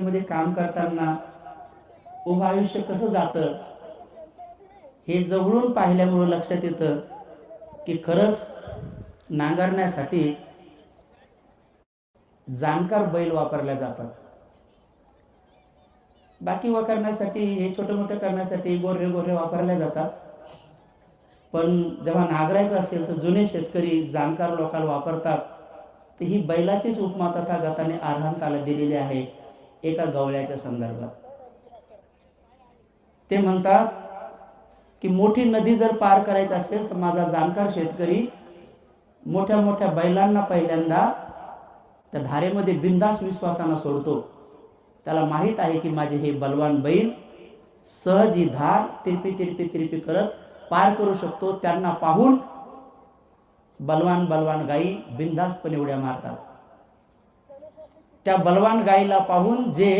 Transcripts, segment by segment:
कंपनीमध्ये काम करताना उभं आयुष्य कसं जातं हे जवळून पाहिल्यामुळं लक्षात येतं की खरंच नांगरण्यासाठी जाणकार बैल वापरल्या जातात. बाकी वापरण्यासाठी हे छोटे मोठे करण्यासाठी गोरे गोरे वापरल्या जातात. पण जेव्हा नांगरायचं असेल तर जुने शेतकरी जाणकार लोकांना वापरतात. तर ही बैलाचीच उपमा तथागताने अरहंताला दिलेली आहे एका गवळ्याच्या संदर्भात. ते म्हणतात की मोठी नदी जर पार करायची असेल तर माझा जाणकार शेतकरी मोठ्या मोठ्या बैलांना पहिल्यांदा त्या धारेमध्ये बिनधास्त विश्वासानं सोडतो. त्याला माहीत आहे की माझे हे बलवान बैल सहज ही धार तिरपी तिरपी तिरपी करत पार करू शकतो. त्यांना पाहून बलवान बलवान गायी बिनधास्तपणे उड्या मारतात. त्या बलवान गायीला पाहून जे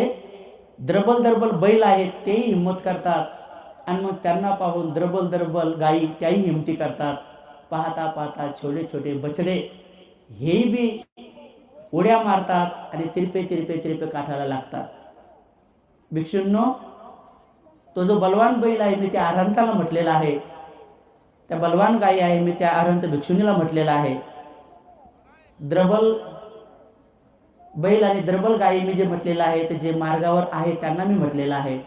द्रबल द्रबल बैल आहेत तेही हिंमत करतात आणि मग त्यांना पाहून द्रबल द्रबल गायी त्याही हिमती करतात. पाहता पाहता छोटे छोटे बछडे हेही बी उड्या मारतात आणि तिरपे तिरपे तिरपे काठाला लागतात. भिक्षूंनो, तो जो बलवान बैल आहे मी त्या अरहंताला म्हटलेला आहे, त्या बलवान गायी आहे मी त्या अरहंत भिक्षुणीला म्हटलेला आहे. द्रबल बैल आणि द्रबल गायी मी जे म्हटलेलं आहे ते जे मार्गावर आहे त्यांना मी म्हटलेलं आहे.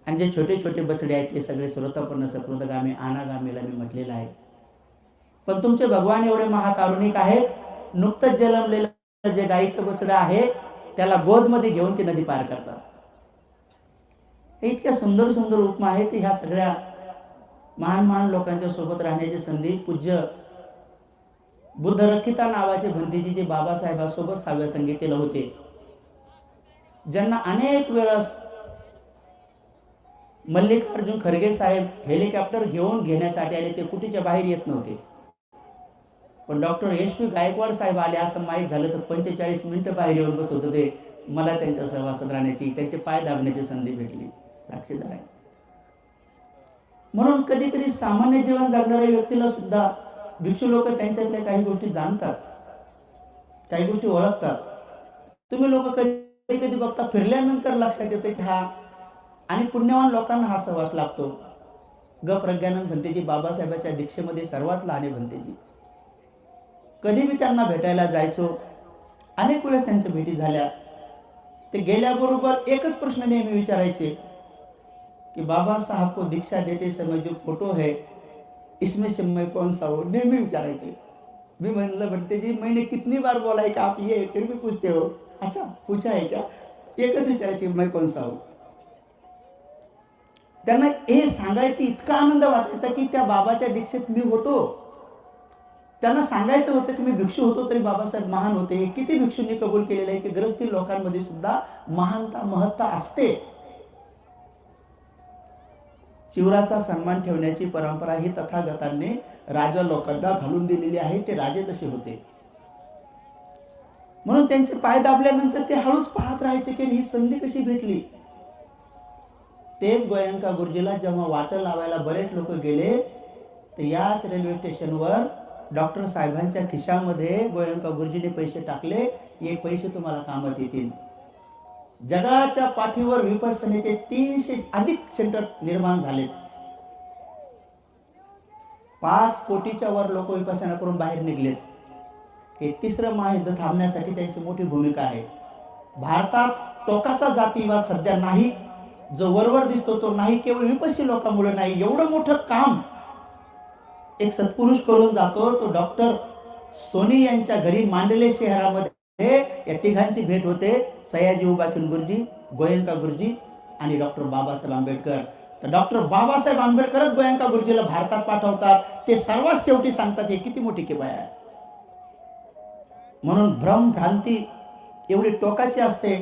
आणि जे छोटे छोटे बछडे आहेत ते सगळे श्रोतापन्न सकृतगामी अनागामीला मी म्हटलेलं आहे. पण तुमचे भगवान एवढे महाकारुणिक आहेत, नुकतंच जन्मलेलं जे गायीचं बछडं आहे त्याला गोदमध्ये घेऊन ती नदी पार करतात. इतक्या सुंदर सुंदर उपमा आहेत. ह्या सगळ्या महान महान लोकांच्या सोबत राहण्याची संधी पूज्य बुद्धरखिता नावाचे भंतेजी जे बाबासाहेबांसोबत 6व्या संगीतेला होते, ज्यांना अनेक वेळेस मल्लिकार्जुन खरगे साहेब हेलिकॉप्टर घेण्यासाठी आले. ते कुटीच्या बाहेर येत नव्हते. पण डॉक्टर एस.पी. गायकवाड साहेब आले असं माहीत झालं तर 45 मिनिटं बाहेर येऊन बसत होते. मला त्यांच्या सहवासात राहण्याची, त्यांचे पाय दाबण्याची संधी भेटली. साक्षीदार आहे. म्हणून कधी कधी सामान्य जीवन जगणाऱ्या व्यक्तीला सुद्धा भिक्षू लोक त्यांच्यातल्या काही गोष्टी जाणतात, काही गोष्टी ओळखतात. तुम्ही लोक कधी कधी बघता फिरल्यानंतर लक्षात येतं की हा आणि पुण्यवान लोकांना हा सहवास लागतो. प्रज्ञानंद भंतेजी बाबासाहेबांच्या दीक्षेमध्ये सर्वात लहान भंतेजी. कधी मी त्यांना भेटायला जायचो, अनेक वेळेस त्यांच्या भेटी झाल्या. ते गेल्याबरोबर एकच प्रश्न नेहमी विचारायचे कि बाबा साहब को दीक्षा देते समय जो फोटो है इसमें से मैं कौन सा हो, नेहमी विचारायचे. मी म्हणलं भंतेजी मैंने कितनी बार बोला है कि आप ये फिर भी पूछते हो. अच्छा पूछा है क्या? एकच विचारायचे मैं कौन सा हो. त्यांना हे सांगायचं इतका आनंद वाटायचा की त्या बाबाच्या दीक्षेत मी होतो. त्यांना सांगायचं होतं की मी भिक्षू होतो तरी बाबासाहेब महान होते. हे किती भिक्षूंनी कबूल केलेलं आहे की गृहस्थी लोकांमध्ये सुद्धा महानता महत्ता असते. चिवराचा सन्मान ठेवण्याची परंपरा ही तथागतांनी राजा लोकांना घालून दिलेली आहे. ते राजे तसे होते. म्हणून त्यांचे पाय दाबल्यानंतर ते हळूच पाहत राहायचे की ही संधी कशी भेटली. तेच गोयंका गुरुजीला जेव्हा वाटं लावायला बरेच लोक गेले तर याच रेल्वे स्टेशनवर डॉक्टर साहेबांच्या खिशामध्ये गोयंका गुरुजीने पैसे टाकले. हे पैसे तुम्हाला कामात येतील. जगाच्या पाठीवर विपස්සनेचे 300 अधिक सेंटर निर्माण झाले. 5 कोटीच्या वर लोक विपස්සना करून बाहेर निघलेत. हे तिसरं महायुद्ध थांबण्यासाठी त्यांची मोठी भूमिका आहे. भारतात टोकाचा जातीवाद सध्या नाही. जो वरवर दिसतो तो नाही. केवळ विपस्सी लोकांमुळे नाही. एवढं मोठं काम एक सत्पुरुष करून जातो. तो डॉक्टर सोनी यांच्या घरी मांडले शहरामध्ये या तिघांची भेट होते. सयाजी उबाकीन गुरुजी, गोयंका गुरुजी आणि डॉक्टर बाबासाहेब आंबेडकर. तर डॉक्टर बाबासाहेब आंबेडकरच गोयंका गुरुजीला भारतात पाठवतात. ते सर्वात शेवटी सांगतात हे किती मोठी किमया आहे. म्हणून भ्रम भ्रांती एवढी टोकाची असते.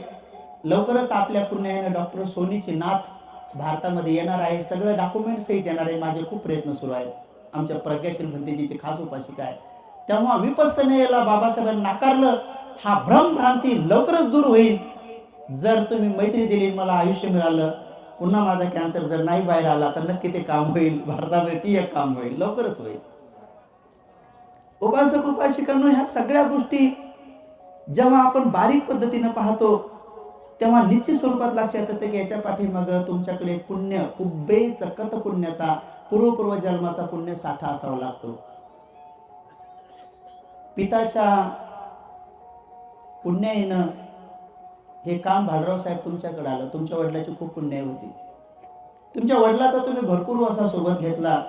लवकरच आपल्या पुण्याने डॉक्टर सोनीची नाथ भारतामध्ये येणार आहे. सगळं डॉक्युमेंट सहित येणार आहे. माझे खूप प्रयत्न सुरू आहेत. आमच्या प्रज्ञाशील भंतेजीची खास उपासिका आहे. तेव्हा विपස්සनेला बाबासाहेबांनी नाकारलं. हा भ्रम भ्रांती लवकरच दूर होईल जर तुम्ही मैत्री दिली. मला आयुष्य मिळालं, पुन्हा माझा कॅन्सर जर नाही बाहेर आला तर नक्की ते काम होईल. भारतामध्ये ती एक काम होईल, लवकरच होईल. उपासक उपासिकांनो, ह्या सगळ्या गोष्टी जेव्हा आपण बारीक पद्धतीने पाहतो तेव्हा निश्चित स्वरूपात लक्षात येतं की याच्या पाठीमागं तुमच्याकडे पुण्य, कुब्बे चकत पुण्यता, पूर्व जन्माचा पुण्य साठा असावा लागतो. पिताच्या पुण्याईनं हे काम भालराव साहेब तुमच्याकडे आलं. तुमच्या वडिलाची खूप पुण्याई होती. तुमच्या वडिलाचा तुम्ही भरपूर वासा सोबत घेतला,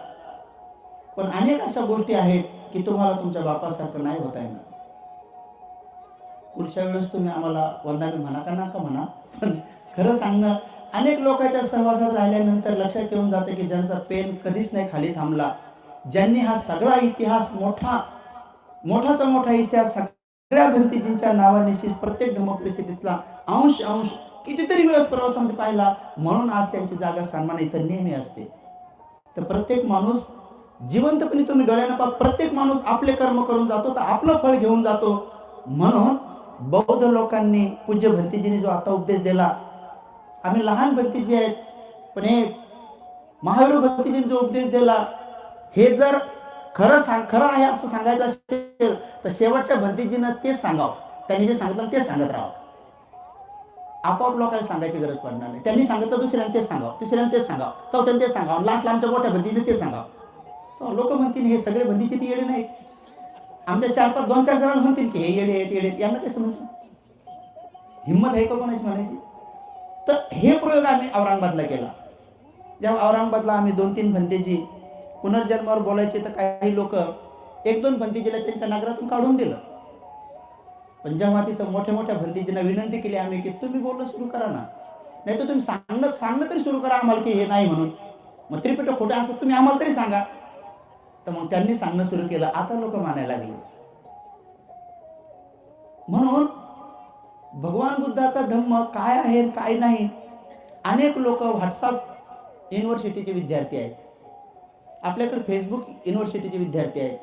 पण अनेक अशा गोष्टी आहेत की तुम्हाला तुमच्या बापासारखं नाही होता येणार. पुढच्या वेळेस तुम्ही आम्हाला वंदाने म्हणा का नका म्हणा, पण खरं सांगणं, अनेक लोकांच्या सहवासात राहिल्यानंतर लक्षात येऊन जाते की ज्यांचा पेन कधीच नाही खाली थांबला, ज्यांनी हा सगळा इतिहास मोठाचा मोठा इतिहास सगळ्या भंतीजींच्या नावानिशी प्रत्येक धर्मपरिषदेतला अंश कितीतरी वेळेस प्रवासामध्ये पाहिला, म्हणून आज त्यांची जागा सन्मान इथं नेहमी असते. तर प्रत्येक माणूस जिवंतपणे तुम्ही डोळ्यानं पाहत, प्रत्येक माणूस आपले कर्म करून जातो तर आपलं फळ घेऊन जातो. म्हणून बौद्ध लोकांनी, पूज्य भंतीजींनी जो आता उपदेश दिला, आम्ही लहान भंतीजी आहेत, पण हे महावीर भंतीजींनी जो उपदेश दिला, हे जर खरं आहे असं सांगायचं असेल तर शेवटच्या भंतीजींना तेच सांगावं. त्यांनी जे सांगितलं तेच सांगत राहावं. आपोआप लोकांना सांगायची गरज पडणार नाही. त्यांनी सांगितलं दुसऱ्याने तेच सांगावं, तिसऱ्याने तेच सांगावं, चौथ्याने तेच सांगावं, लांबच्या मोठ्या भंतीने तेच सांगावं. लोक म्हणतील हे सगळे भंतीचे येडे नाही. आमच्या 2-4 जण म्हणतील की हे येडे आहेत, यांना कसं म्हणतील? हिंमत आहे का कोणाची म्हणायची? तर हे प्रयोग आम्ही औरंगाबादला केला. जेव्हा औरंगाबादला आम्ही 2-3 भंतेजी पुनर्जन्मावर बोलायचे, तर काही लोक 1-2 भंतेजीला त्यांच्या नगरातून काढून दिलं. पण जेव्हा तिथं मोठ्या भंतेजींना विनंती केली आम्ही की तुम्ही बोलणं सुरू करा ना, नाही तर तुम्ही सांगणं तरी सुरू करा आम्हाला की हे नाही म्हणून, मग त्रिपिटक खोटं असं तुम्ही आम्हाला तरी सांगा. तर मग त्यांनी सांगणं सुरू केलं. आता लोक मानायला लागले. म्हणून भगवान बुद्धाचा धम्म काय आहे काय नाही, अनेक लोक व्हॉट्सअप युनिव्हर्सिटीचे विद्यार्थी आहेत, आपल्याकडे फेसबुक युनिव्हर्सिटीचे विद्यार्थी आहेत,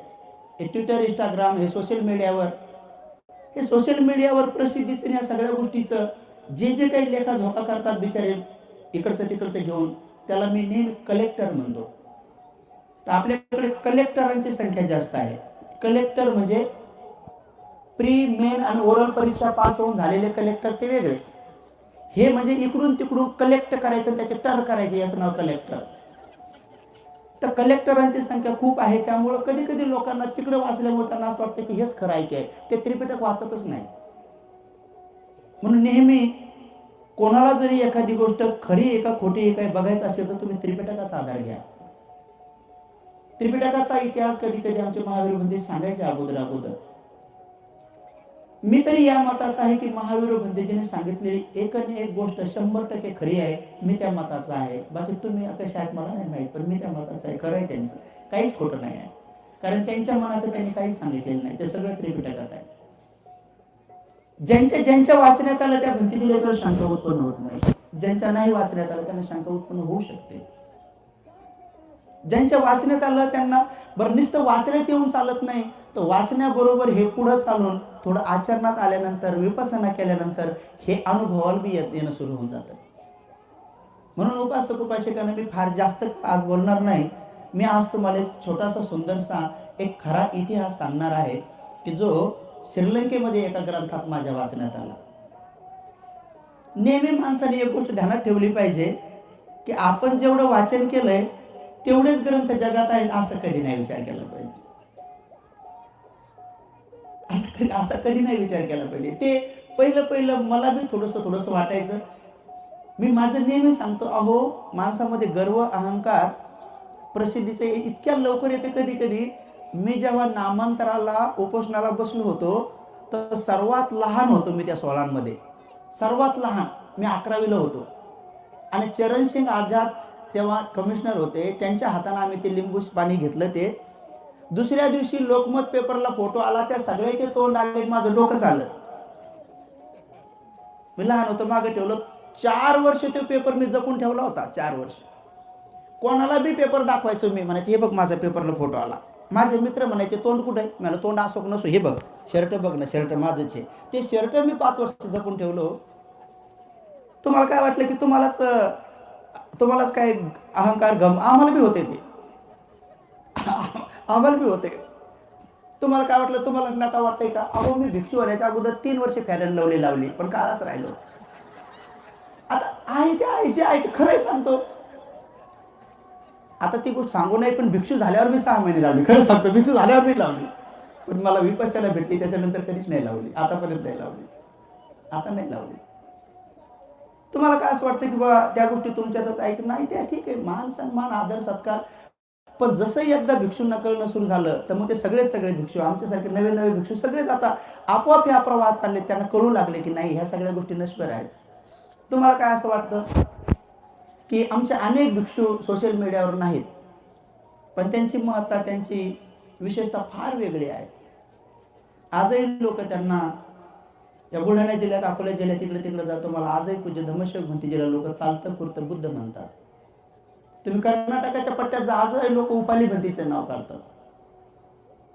हे ट्विटर, इंस्टाग्राम, हे सोशल मीडियावर प्रसिद्धीचं या सगळ्या गोष्टीचं जे काही लेखा झोका करतात बिचारे इकडचं तिकडचं घेऊन, त्याला मी नेहमी कलेक्टर म्हणतो. तर आपल्याकडे कलेक्टरांची संख्या जास्त आहे. कलेक्टर म्हणजे प्री, मेन आणि ओरल परीक्षा पास होऊन झालेले कलेक्टर ते वेगळे. हे म्हणजे इकडून तिकडून कलेक्ट करायचं, त्याचे टर करायचे, याचं नाव कलेक्टर. तर कलेक्टरांची संख्या खूप आहे. त्यामुळं कधी कधी लोकांना तिकडे वाचल्यामुळे त्यांना असं वाटतं की हेच खरं आहे, ते त्रिपिटक वाचतच नाही. म्हणून नेहमी कोणाला जरी एखादी गोष्ट खरी आहे का खोटी आहे काय बघायचं असेल तर तुम्ही त्रिपिटकाचा आधार घ्या. त्रिपिटकाचा इतिहास कधी कधी आमचे महावीर भंते सांगायचे अगोदर. मी तरी या मताचा आहे की महावीर भंतेजीने सांगितलेली एक गोष्ट 100% खरी आहे. मी त्या मताचा आहे. बाकी तुम्ही कशा आहेत मला नाही माहित, पण मी त्या मताचा आहे. खरं आहे त्यांचं, काहीच खोटं नाही आहे. कारण त्यांच्या मनात त्यांनी काहीच सांगितलेलं नाही, ते सगळं त्रिपिटकात आहे. ज्यांच्या वाचण्यात आलं त्या भंतेजीला शंका उत्पन्न होत नाही. ज्यांच्या नाही वाचण्यात आलं त्यांना शंका उत्पन्न होऊ शकते. ज्यांच्या वाचण्यात आलं त्यांना बरं नुसतं वाचण्यात येऊन चालत नाही, तर वाचण्याबरोबर हे पुढं चालून थोडं आचरणात आल्यानंतर, विपස්සना केल्यानंतर हे अनुभवाला बी येणं सुरू होऊन जातं. म्हणून उपासक उपासिकांना मी फार जास्त आज बोलणार नाही. मी आज तुम्हाला एक छोटासा सुंदरसा एक खरा इतिहास सांगणार आहे की जो श्रीलंकेमध्ये एका ग्रंथात माझ्या वाचण्यात आला. नेहमी माणसाने एक गोष्ट ध्यानात ठेवली पाहिजे की आपण जेवढं वाचन केलंय तेवढेच ग्रंथ जगात आहेत असं कधी नाही विचार केला पाहिजे. असं कधी नाही विचार केला पाहिजे. ते पहिलं मला बी थोडंसं वाटायचं. मी माझं नेहमी सांगतो, अहो माणसामध्ये गर्व, अहंकार, प्रसिद्धीचे इतक्या लवकर येते कधी कधी. मी जेव्हा नामांतराला उपोषणाला बसलो होतो तर सर्वात लहान होतो मी त्या 16 सर्वात लहान मी 11वीला होतो. आणि चरणसिंग आझाद तेव्हा कमिशनर होते, त्यांच्या हाताने आम्ही ते लिंबू पाणी घेतलं. ते दुसऱ्या दिवशी लोकमत पेपरला फोटो आला, त्या सगळ्याचे तोंड आले, माझं डोकं चाललं. मी लहान होतो, मागे ठेवलं. 4 वर्ष तो पेपर मी जपून ठेवला होता. 4 वर्ष कोणाला बी पेपर दाखवायचो मी, म्हणायचे हे बघ माझा पेपरला फोटो आला. माझे मित्र म्हणायचे तोंड कुठे आहे? मला तोंड असो नसो, हे बघ शर्ट बघ ना, शर्ट माझंच आहे. ते शर्ट मी 5 वर्ष जपून ठेवलो. तुम्हाला काय वाटलं की तुम्हालाच काय अहंकार, गम? आम्हाला बी होते ते, आम्हाला बी होते. तुम्हाला काय वाटलं? तुम्हाला नका वाटतंय का? अहो मी भिक्षू होण्याच्या अगोदर 3 वर्ष फॅरन लावली, पण काळाच राहिलो. आता आहे ते आहे, जे आहे ते खरंच सांगतो. आता ती गोष्ट सांगू नाही, पण भिक्षू झाल्यावर मी 6 महिने लावली. खरं सांगतो, भिक्षू झाल्यावर मी लावली. पण मला विपश्यना भेटली त्याच्यानंतर कधीच नाही लावली, आतापर्यंत नाही लावली, आता नाही लावली. तुम्हाला काय असं वाटतं की बाबा त्या गोष्टी तुमच्यातच ऐक नाही, त्या ठीक आहे, मान सन्मान आदर सत्कार. पण जसं एकदा भिक्षूंना कळणं सुरू झालं तर मग ते सगळे भिक्षू, आमच्यासारखे नवे नवे भिक्षू सगळेच आता आपोआप ह्या प्रवाहात चालले. त्यांना कळू लागले की नाही, ह्या सगळ्या गोष्टी नश्वर आहेत. तुम्हाला काय असं वाटतं की आमचे अनेक भिक्षू सोशल मीडियावर नाहीत, पण त्यांची महत्ता, त्यांची विशेषता फार वेगळी आहे. आजही लोक त्यांना, या बुलढाणा जिल्ह्यात, अकोला जिल्ह्यात तिकडे तिकडे जातो, मला आजही पूज्य धम्मसेवक भिंतीजीला लोक चालतं फिरतं बुद्ध म्हणतात. तुम्ही कर्नाटकाच्या पट्ट्यात जा, आजही लोक उपाली भिंतीचे नाव काढतात.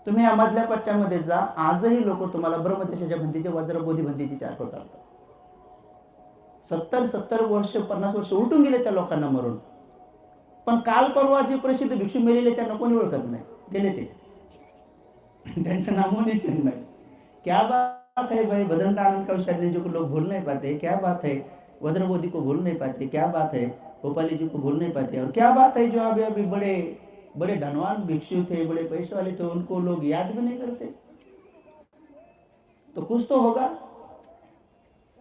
तुम्ही या मधल्या पट्ट्यामध्ये जा, आजही लोक तुम्हाला ब्रह्मदेशाच्या भिंतीचे, वज्रबोधी भिंतीची आठवण काढतात. 70 वर्ष 50 वर्ष उलटून गेले त्या लोकांना मरून, पण काल परवा जे प्रसिद्ध भिक्षू मेलेले त्यांना कोणी ओळखत नाही, गेले ते, त्यांचं नामोनिशान नहीं। क्या बात है भाई, भदंता आनंद कौशल जी को लोग भूल नहीं पाते, क्या बात है वज्रबोधी को भूल नहीं पाते, क्या बात है गोपाली जी को भूल नहीं पाते, और क्या बात है जो अभी अभी बड़े बड़े धनवान भिक्षु थे, बड़े पैसे वाले थे, उनको लोग याद भी नहीं करते। तो कुछ तो होगा।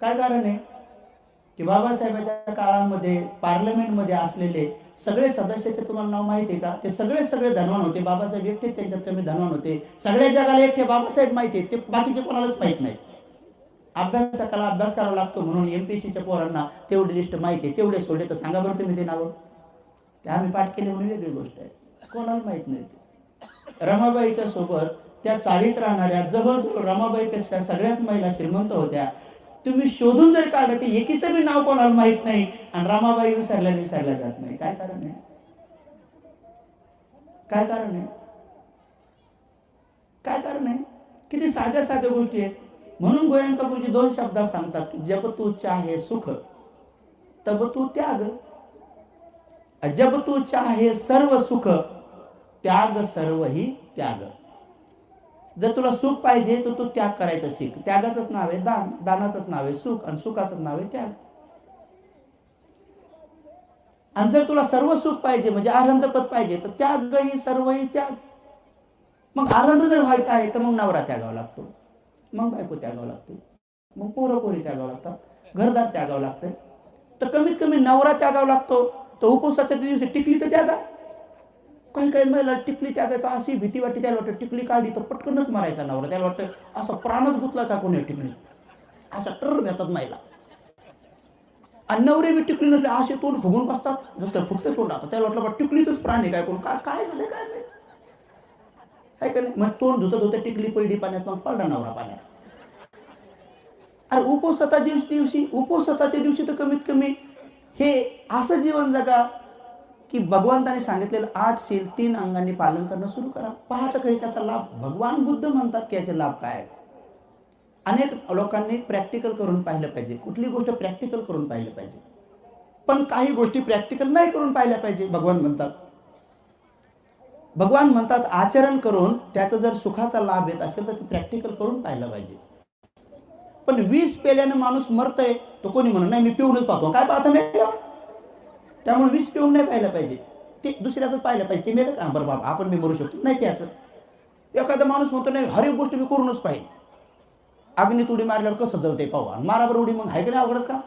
काय कारण आहे की बाबासाहेबांच्या काळामध्ये पार्लमेंटमध्ये असलेले सगळे सदस्याचे तुम्हाला नाव माहिती आहे का? ते सगळे धनवान होते, बाबासाहेब एकटे त्यांच्यात कमी धनवान होते। सगळ्या जगाला एकटे बाबासाहेब माहिती आहे, ते बाकीचे कोणालाच माहित नाही। अभ्यासकाला अभ्यास करावा लागतो म्हणून एमपीएससीच्या पोरांना तेवढी लिस्ट माहिती आहे, तेवढे सोडले तर सांगा बरं तुम्ही ते नाव, ते आम्ही पाठ केले म्हणून वेगळी गोष्ट आहे, कोणाला माहित नाही। रमाबाईच्या सोबत त्या चाळीत राहणाऱ्या जवळजवळ रमाबाईपेक्षा सगळ्याच महिला श्रीमंत होत्या। तुम्ही शोधून जर काढलं ते एकीचं बी नाव कोणाला माहित नाही, आणि रमाबाई विसरल्या जात नाही। काय कारण आहे? काय कारण आहे? काय कारण आहे? किती साध्या साध्या गोष्टी आहेत। म्हणून गोयंका गुरुजी 2 शब्दात सांगतात की जब तू चाहे सुख तब तू त्याग, जब तू चाहे सर्व सुख त्याग सर्व ही त्याग। जर तुला सुख पाहिजे तर तू त्याग करायचं शिक। त्यागाचंच नाव आहे दान, दानाचंच नाव आहे सुख, आणि सुखाचं नाव आहे त्याग। आणि जर तुला सर्व सुख पाहिजे म्हणजे आनंद पद पाहिजे तर त्याग ही सर्व ही त्याग। मग आनंद जर व्हायचा आहे तर मग नवरा त्यागावा लागतो, मग बायको त्यागावं लागते, मग पोरं त्यागावं लागतात, घरदार त्यागावं लागतं। तर कमीत कमी नवरा त्यागावा लागतो, तर उपवासाच्या दिवशी टिकली तर त्यागा। काही काही महिला टिकली त्यागायचं अशी भीती वाटते, त्याला वाटतं टिकली काढली तर पटकनच मारायचा नवरा, त्याला वाटतं असं प्राणच गुतला का कोणी टिकली, असा टर घेतात महिला। आणि नवरे बी टिकली नसले असे तोंड फुगून बसतात, जसं काय फुटते तोंड, आता त्याला वाटलं टिकलीतच प्राण आहे काय, कोण काय झालं काय नाही आहे का नाही। मग तोंड धुत टिकली पडली पाण्यात, मग पडला नवरा पाण्यात। अरे उपवासाच्या दिवशी तर कमीत कमी हे असं जीवन जगा की भगवंताने सांगितलेलं 8 शील 3 अंगांनी पालन करणं सुरू करा। पाहता काही त्याचा लाभ, भगवान बुद्ध म्हणतात की याचे लाभ काय। अनेक लोकांनी प्रॅक्टिकल करून पाहिलं पाहिजे, कुठली गोष्ट प्रॅक्टिकल करून पाहिलं पाहिजे, पण काही गोष्टी प्रॅक्टिकल नाही करून पाहिल्या पाहिजे। भगवान म्हणतात आचरण करून त्याचा जर सुखाचा लाभ येत असेल तर प्रॅक्टिकल करून पाहिलं पाहिजे। पण 20 पेल्याने माणूस मरतय तो कोणी म्हणून नाही मी पिऊनच पाहतो, काय पाहतो मी, त्यामुळे 20 पिऊन नाही पाहिलं पाहिजे, ते दुसऱ्याच पाहिलं पाहिजे। ते मेलं का बरं बाबा आपण मी मरू शकतो नाही प्यायचं। एखादा माणूस म्हणतो नाही हर एक गोष्ट मी करूनच पाहिजे, अग्नीत उडी मारल्यावर कसं जळते पावा, माराबर उडी मग आहे का नाही अवघडच का।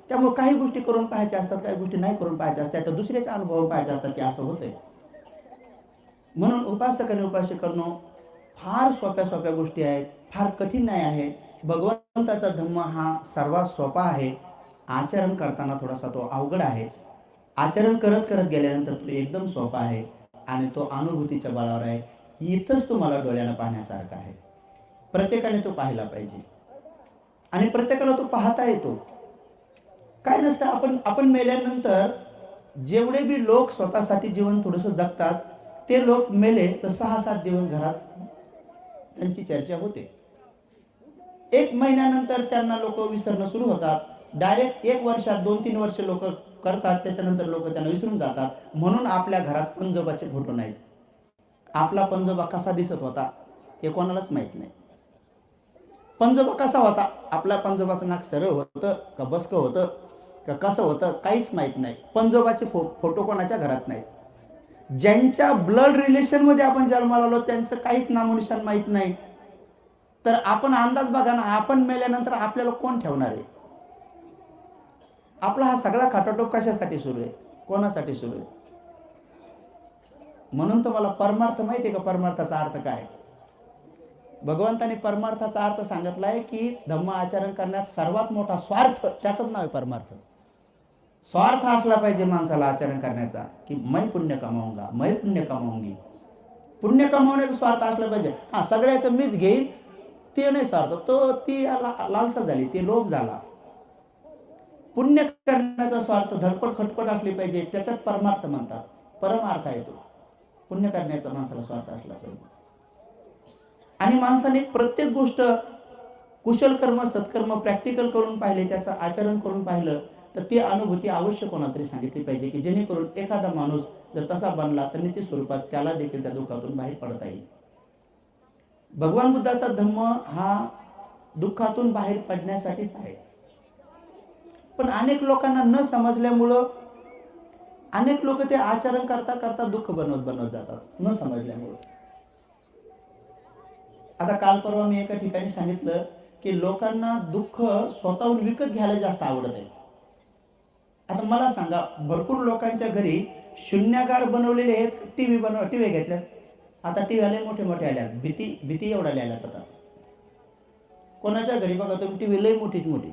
त्यामुळे काही गोष्टी करून पाहायच्या असतात, काही गोष्टी नाही करून पाहायच्या असतात, तर दुसऱ्याचे अनुभव पाहायचे असतात की असं होतंय। म्हणून उपासक आणि उपासिकांनो फार सोप्या गोष्टी आहेत, फार कठीण नाही आहे। भगवंताचा धम्म हा सर्वात सोपा आहे, आचरण करताना थोडासा तो अवघड आहे। आचरण करत करत गेल्यानंतर तो एकदम सोपा आहे, आणि तो अनुभूतीच्या बळावर आहे। इथंच तुम्हाला डोळ्यानं पाहण्यासारखं आहे, प्रत्येकाने तो पाहिला पाहिजे, आणि प्रत्येकाला तो पाहता येतो। काय नसतं, आपण मेल्यानंतर जेवढे बी लोक स्वतःसाठी जीवन थोडंसं जगतात ते लोक मेले तर 6-7 दिवस घरात त्यांची चर्चा होते। 1 महिन्यानंतर त्यांना लोक विसरणं सुरू होतात, डायरेक्ट 1 वर्षात 2-3 वर्ष लोक करतात, त्याच्यानंतर लोक त्यांना विसरून जातात। म्हणून आपल्या घरात पंजोबाचे फोटो नाहीत। आपला पंजोबा कसा दिसत होता हे कोणालाच माहित नाही। पंजोबा कसा होता, आपल्या पंजोबाचं नाक सरळ होतं का बसकं होतं, का कसं होतं काहीच माहीत नाही. पंजोबाचे फोटो कोणाच्या घरात नाहीत. ज्यांच्या ब्लड रिलेशनमध्ये आपण जन्माला आलो त्यांचं काहीच नामोनिशाण माहीत नाही. तर आपण अंदाज बघा ना, आपण मेल्यानंतर आपल्याला कोण ठेवणार आहे? आपला हा सगळा खटाटोप कशासाठी सुरू आहे? कोणासाठी सुरू आहे? म्हणून तुम्हाला परमार्थ माहिती आहे का? परमार्थाचा अर्थ काय? भगवंताने परमार्थाचा अर्थ सांगितलाय की धम्म आचरण करण्यात सर्वात मोठा स्वार्थ, त्याचंच नाव आहे परमार्थ. स्वार्थ असला पाहिजे माणसाला आचरण करण्याचा, की मैं पुण्य कमावूंगा, मैं पुण्य कमावूंगी. पुण्य कमावण्याचा स्वार्थ असला पाहिजे. हा, सगळ्याचं मीच घेईन ते नाही स्वार्थ, तो ती लालसा झाली, ते लोभ झाला. पुण्य करण्याचा स्वार्थ, धडपड खटपट असली पाहिजे, त्याच्यात परमार्थ म्हणतात. परमार्थ आहे तो. पुण्य करण्याचा माणसाला स्वार्थ असला पाहिजे. आणि माणसाने प्रत्येक गोष्ट कुशल कर्म सत्कर्म प्रॅक्टिकल करून पाहिले, त्याचं आचरण करून पाहिलं, तर ती अनुभूती अवश्य कोणातरी सांगितली पाहिजे, की जेणेकरून एखादा माणूस जर तसा बनला तर निश्चित स्वरूपात त्याला देखील त्या दुःखातून बाहेर पडता येईल. भगवान बुद्धाचा धम्म हा दुःखातून बाहेर पडण्यासाठीच आहे. पण अनेक लोकांना न समजल्यामुळं अनेक लोक ते आचरण करता करता दुःख बनवत जातात, न समजल्यामुळं. आता काल परवा मी एका ठिकाणी सांगितलं की लोकांना दुःख स्वतःहून विकत घ्यायला जास्त आवडत आहे. आता मला सांगा, भरपूर लोकांच्या घरी शून्यागार बनवलेले आहेत, टीव्ही घेतल्यात. आता टीव्ही आले मोठे मोठे आल्यात, भीती एवढा आल्यात. आता कोणाच्या घरी बघा तुम्ही टीव्ही लई मोठीच मोठी.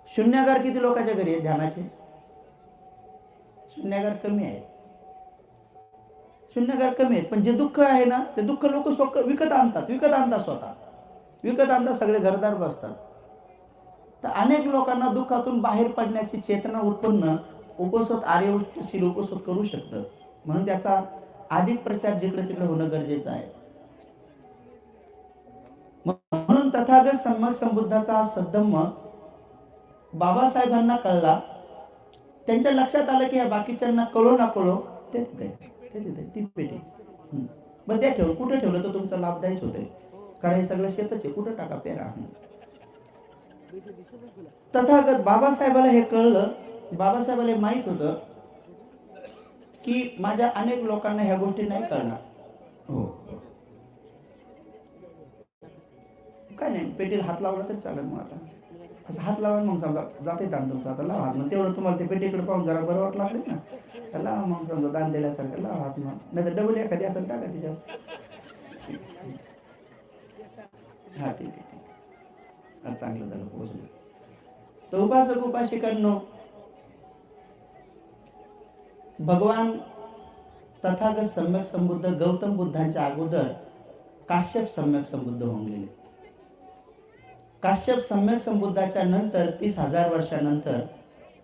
शून्यागार किती लोकांच्या घरी आहेत ध्यानाचे? शून्यागार कमी आहेत. शून्यागार कमी आहेत. पण जे दुःख आहे ना, ते दुःख लोक विकत आणतात स्वतः विकत आणतात, सगळे घरदार बसतात. तर अनेक लोकांना दुःखातून बाहेर पडण्याची चेतना उत्पन्न उपसोत आर्यवृत्तशील उपसोत करू शकतं. म्हणून त्याचा अधिक प्रचार जिकडे तिकडे होणं गरजेचं आहे. म्हणून तथागत सम्यक संबुद्धाचा सद्धम्म बाबासाहेबांना कळला. त्यांच्या लक्षात आलं की या बाकीच्यांना कळो ना कळो ते तिथे ती पेटी बरं त्या ठेवलं. कुठे ठेवलं तर तुमचा लाभदायीच होतंय, कारण हे सगळं शेतच आहे, कुठं टाका पेरा. तथागत बाबासाहेबाला हे कळलं. बाबासाहेबाला माहित होतं की माझ्या अनेक लोकांना ह्या गोष्टी नाही कळणार. हो, काय नाही, पेटीला हात लावला तरी चालेल. मग आता असं हात लावा, मग समजा जाते दान तुमचं. आता लावा हात, मग तेवढं तुम्हाला ते पेटीकडे पाहून जरा बरं वाटलं लागले ना, तर लावा मग समजा दान दिल्यासारखं लावा हात. मग नाही तर डबल एखादी असं टाका तिच्यावर. हा ठीक आहे, चांगलं झालं पोहोचलं. तर उपासक उपासिकांनो, भगवान तथागत सम्यक संबुद्ध गौतम बुद्धांच्या अगोदर काश्यप सम्यक संबुद्ध होऊन गेले. काश्यप सम्यक संबुद्धाच्या नंतर 30,000 वर्षानंतर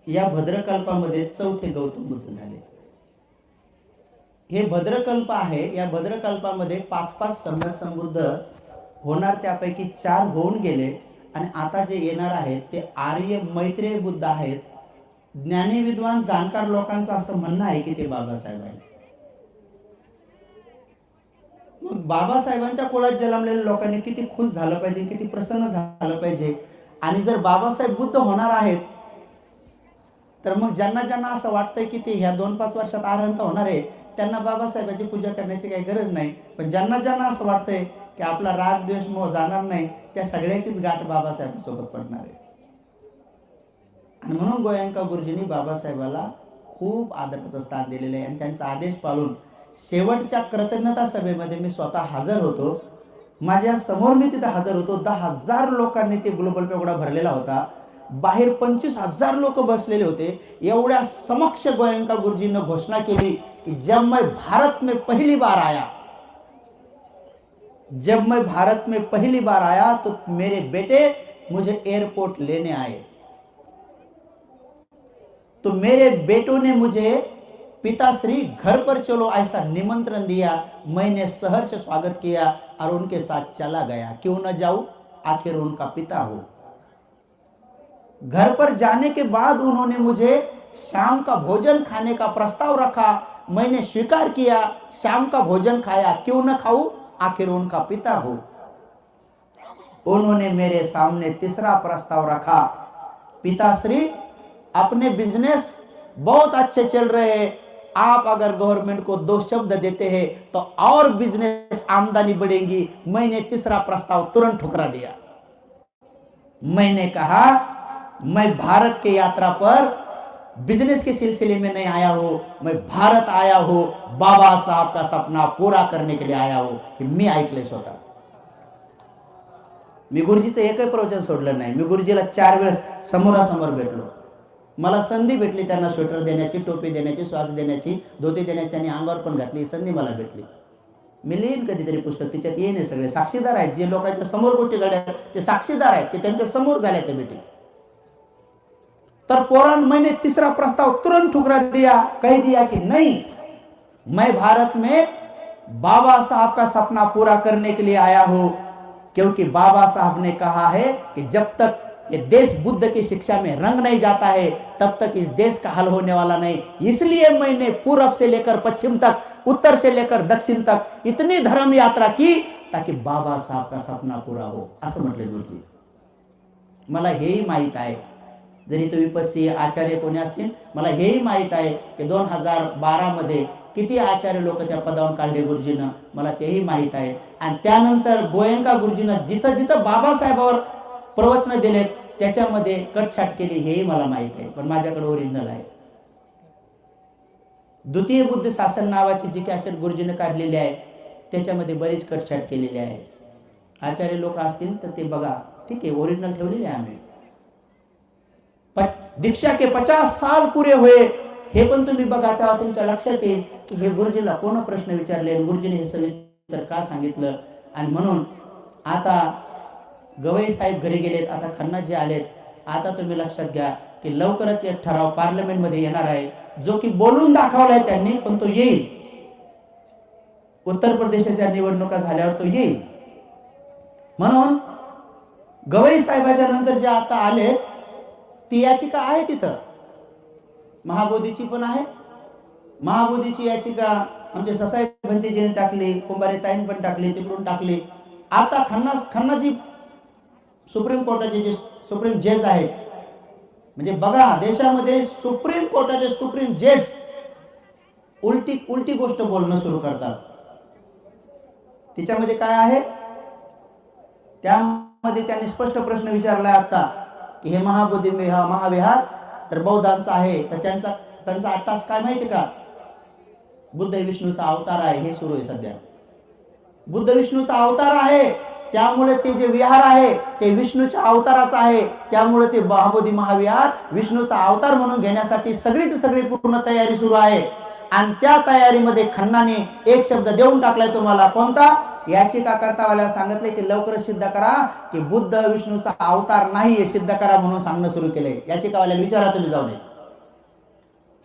या भद्रकल्पामध्ये चौथे गौतम बुद्ध झाले. हे भद्रकल्प आहे. या भद्रकल्पामध्ये 5-5 सम्यक संबुद्ध होणार, त्यापैकी 4 होऊन गेले. आणि आता जे येणार आहेत ते आर्य मैत्रेय बुद्ध आहेत. ज्ञानी विद्वान जाणकार लोकांचं असं म्हणणं आहे की ते बाबासाहेब आहेत. मग बाबासाहेबांच्या कुळात जन्मलेल्या लोकांनी किती खुश झालं पाहिजे, किती प्रसन्न झालं पाहिजे. आणि जर बाबासाहेब बुद्ध होणार आहेत तर मग ज्यांना ज्यांना असं वाटतंय की ते ह्या 2-5 वर्षात अरहंत होणार आहे, त्यांना बाबासाहेबांची पूजा करण्याची काही गरज नाही. पण ज्यांना ज्यांना असं वाटतंय की आपला राग द्वेष मोह जाणार नाही, त्या सगळ्याचीच गाठ बाबासाहेबांसोबत पडणार आहे. आणि म्हणून गोयंका गुरुजींनी बाबासाहेबाला खूप आदराचं स्थान दिलेलं आहे. आणि त्यांचा आदेश पाळून शेवटच्या कृतज्ञता सभेमध्ये मी स्वतः हजर होतो. माझ्या समोर मी तिथे हजर होतो. 10,000 लोकांनी ते ग्लोबल पेगोडा भरलेला होता. बाहेर 25,000 लोक बसलेले होते. एवढ्या समक्ष गोयंका गुरुजींनी घोषणा केली की जब मैं भारत में पहली बार आया तो मेरे बेटे मुझे एयरपोर्ट लेने आए, तो मेरे बेटों ने मुझे पिताश्री घर पर चलो ऐसा निमंत्रण दिया. मैंने सहर्ष स्वागत किया और उनके साथ चला गया. क्यों न जाऊं, आखिर उनका पिता हो. घर पर जाने के बाद उन्होंने मुझे शाम का भोजन खाने का प्रस्ताव रखा. मैंने स्वीकार किया, शाम का भोजन खाया. क्यों न खाऊं, आखिर उनका पिता हो. उन्होंने मेरे सामने तीसरा प्रस्ताव रखा. पिताश्री अपने बिजनेस बहुत अच्छे चल रहे हैं, आप अगर गवर्नमेंट को 2 शब्द देते हैं तो और बिजनेस आमदनी बढ़ेगी। मैंने तीसरा प्रस्ताव तुरंत ठुकरा दिया। मैंने कहा मैं भारत की यात्रा पर बिजनेस के सिलसिले में नहीं आया हूं, मैं भारत आया हूं बाबा साहब का सपना पूरा करने के लिए आया हूं। की मी ऐकले स्वतः, मी गुरुजीचं एकही प्रवचन सोडलं नाही। मी गुरुजीला 4 वेळेस समोरासमोर भेटलो, मला संधी भेटली त्यांना स्वेटर देण्याची, टोपी देण्याची, स्वागत देण्याची, धोती देण्याची, त्यांनी अंगावर पण घातली, संधी मला भेटली। मी लिहीन कधीतरी पुस्तक, त्याच्यात येणे सगळे साक्षीदार आहेत, जे लोकांच्या समोर गोष्टी घडल्या ते साक्षीदार आहेत, ते त्यांच्या समोर झाल्या त्या भेटी। तर पौराण मैंने तीसरा प्रस्ताव तुरंत ठुकरा दिया, कह दिया कि नहीं, मैं भारत में बाबा साहब का सपना पूरा करने के लिए आया हूं, क्योंकि बाबा साहब ने कहा है कि जब तक ये देश बुद्ध की शिक्षा में रंग नहीं जाता है तब तक इस देश का हल होने वाला नहीं। इसलिए मैंने पूर्व से लेकर पश्चिम तक, उत्तर से लेकर दक्षिण तक इतनी धर्म यात्रा की ताकि बाबा साहब का सपना पूरा हो, असं म्हटले गुरुजी। मला हेही माहित आहे, जरी तो विपस्सी आचार्य कोणी असतील, मला हेही माहित आहे की 2012 मध्ये किती आचार्य लोक त्या पदावरून काढले गुरुजीनं, मला तेही माहित आहे। आणि त्यानंतर गोयंका गुरुजीनं जिथं जिथं बाबासाहेबांवर प्रवचन दिलेत त्याच्यामध्ये कटछाट केली हेही मला माहित आहे, पण माझ्याकडे ओरिजिनल आहे। द्वितीय बुद्ध शासन नावाची जी कॅसेट गुरुजीने काढलेली आहे त्याच्यामध्ये बरीच कटछाट केलेली आहे। आचार्य लोक असतील तर ते बघा, ठीक आहे, ओरिजिनल ठेवलेले आहे आम्ही। दीक्षा के 50 साल पूरे हुए, हे पण तुम्ही बघा, तेव्हा तुमच्या लक्षात येईल की हे गुरुजीला कोण प्रश्न विचारले, गुरुजीने हे सविस्तर का सांगितलं। आणि म्हणून आता गवई साहेब घरी गेलेत, आता खन्नाजी आलेत, आता तुम्ही लक्षात घ्या की लवकरच एक ठराव पार्लमेंट मध्ये येणार आहे, जो की बोलून दाखवलाय त्यांनी, पण तो येईल। उत्तर प्रदेशाच्या निवडणुका झाल्यावर तो येईल। म्हणून गवई साहेबाच्या नंतर जे आता आले ती याचिका आहे तिथं, महाबोधीची पण आहे। महाबोधीची याचिका आमचे ससाई भंतेजीने टाकली, कुंभारे ताईन पण टाकली, तिकडून टाकली। आता खन्नाजी सुप्रीम कोर्टाचे जे सुप्रीम जज आहेत, म्हणजे बघा देशामध्ये सुप्रीम कोर्टाचे सुप्रीम जज उलटी गोष्ट बोलणं सुरू करतात। त्याच्यामध्ये काय आहे, त्यामध्ये त्यांनी स्पष्ट प्रश्न विचारलाय आता की हे महाबोधी महाविहार तर बौद्धांचा आहे, तर त्यांचा अट्टास काय माहिती का, बुद्ध विष्णूचा अवतार आहे, हे सुरू आहे सध्या। बुद्ध विष्णूचा अवतार आहे, त्यामुळे ते जे विहार आहे ते विष्णूच्या अवताराचा आहे, त्यामुळे ते महाबोधी महाविहार विष्णूचा अवतार म्हणून घेण्यासाठी सगळी पूर्ण तयारी सुरू आहे। आणि त्या तयारीमध्ये खन्नाने एक शब्द देऊन टाकलाय तुम्हाला, कोणता, याचिका कर्तावाल्याला सांगितले की लवकरच सिद्ध करा की बुद्ध विष्णूचा अवतार नाही, हे सिद्ध करा म्हणून सांगणं सुरू केलंय। याचिकावाल्याला विचारा तुम्ही जाऊन,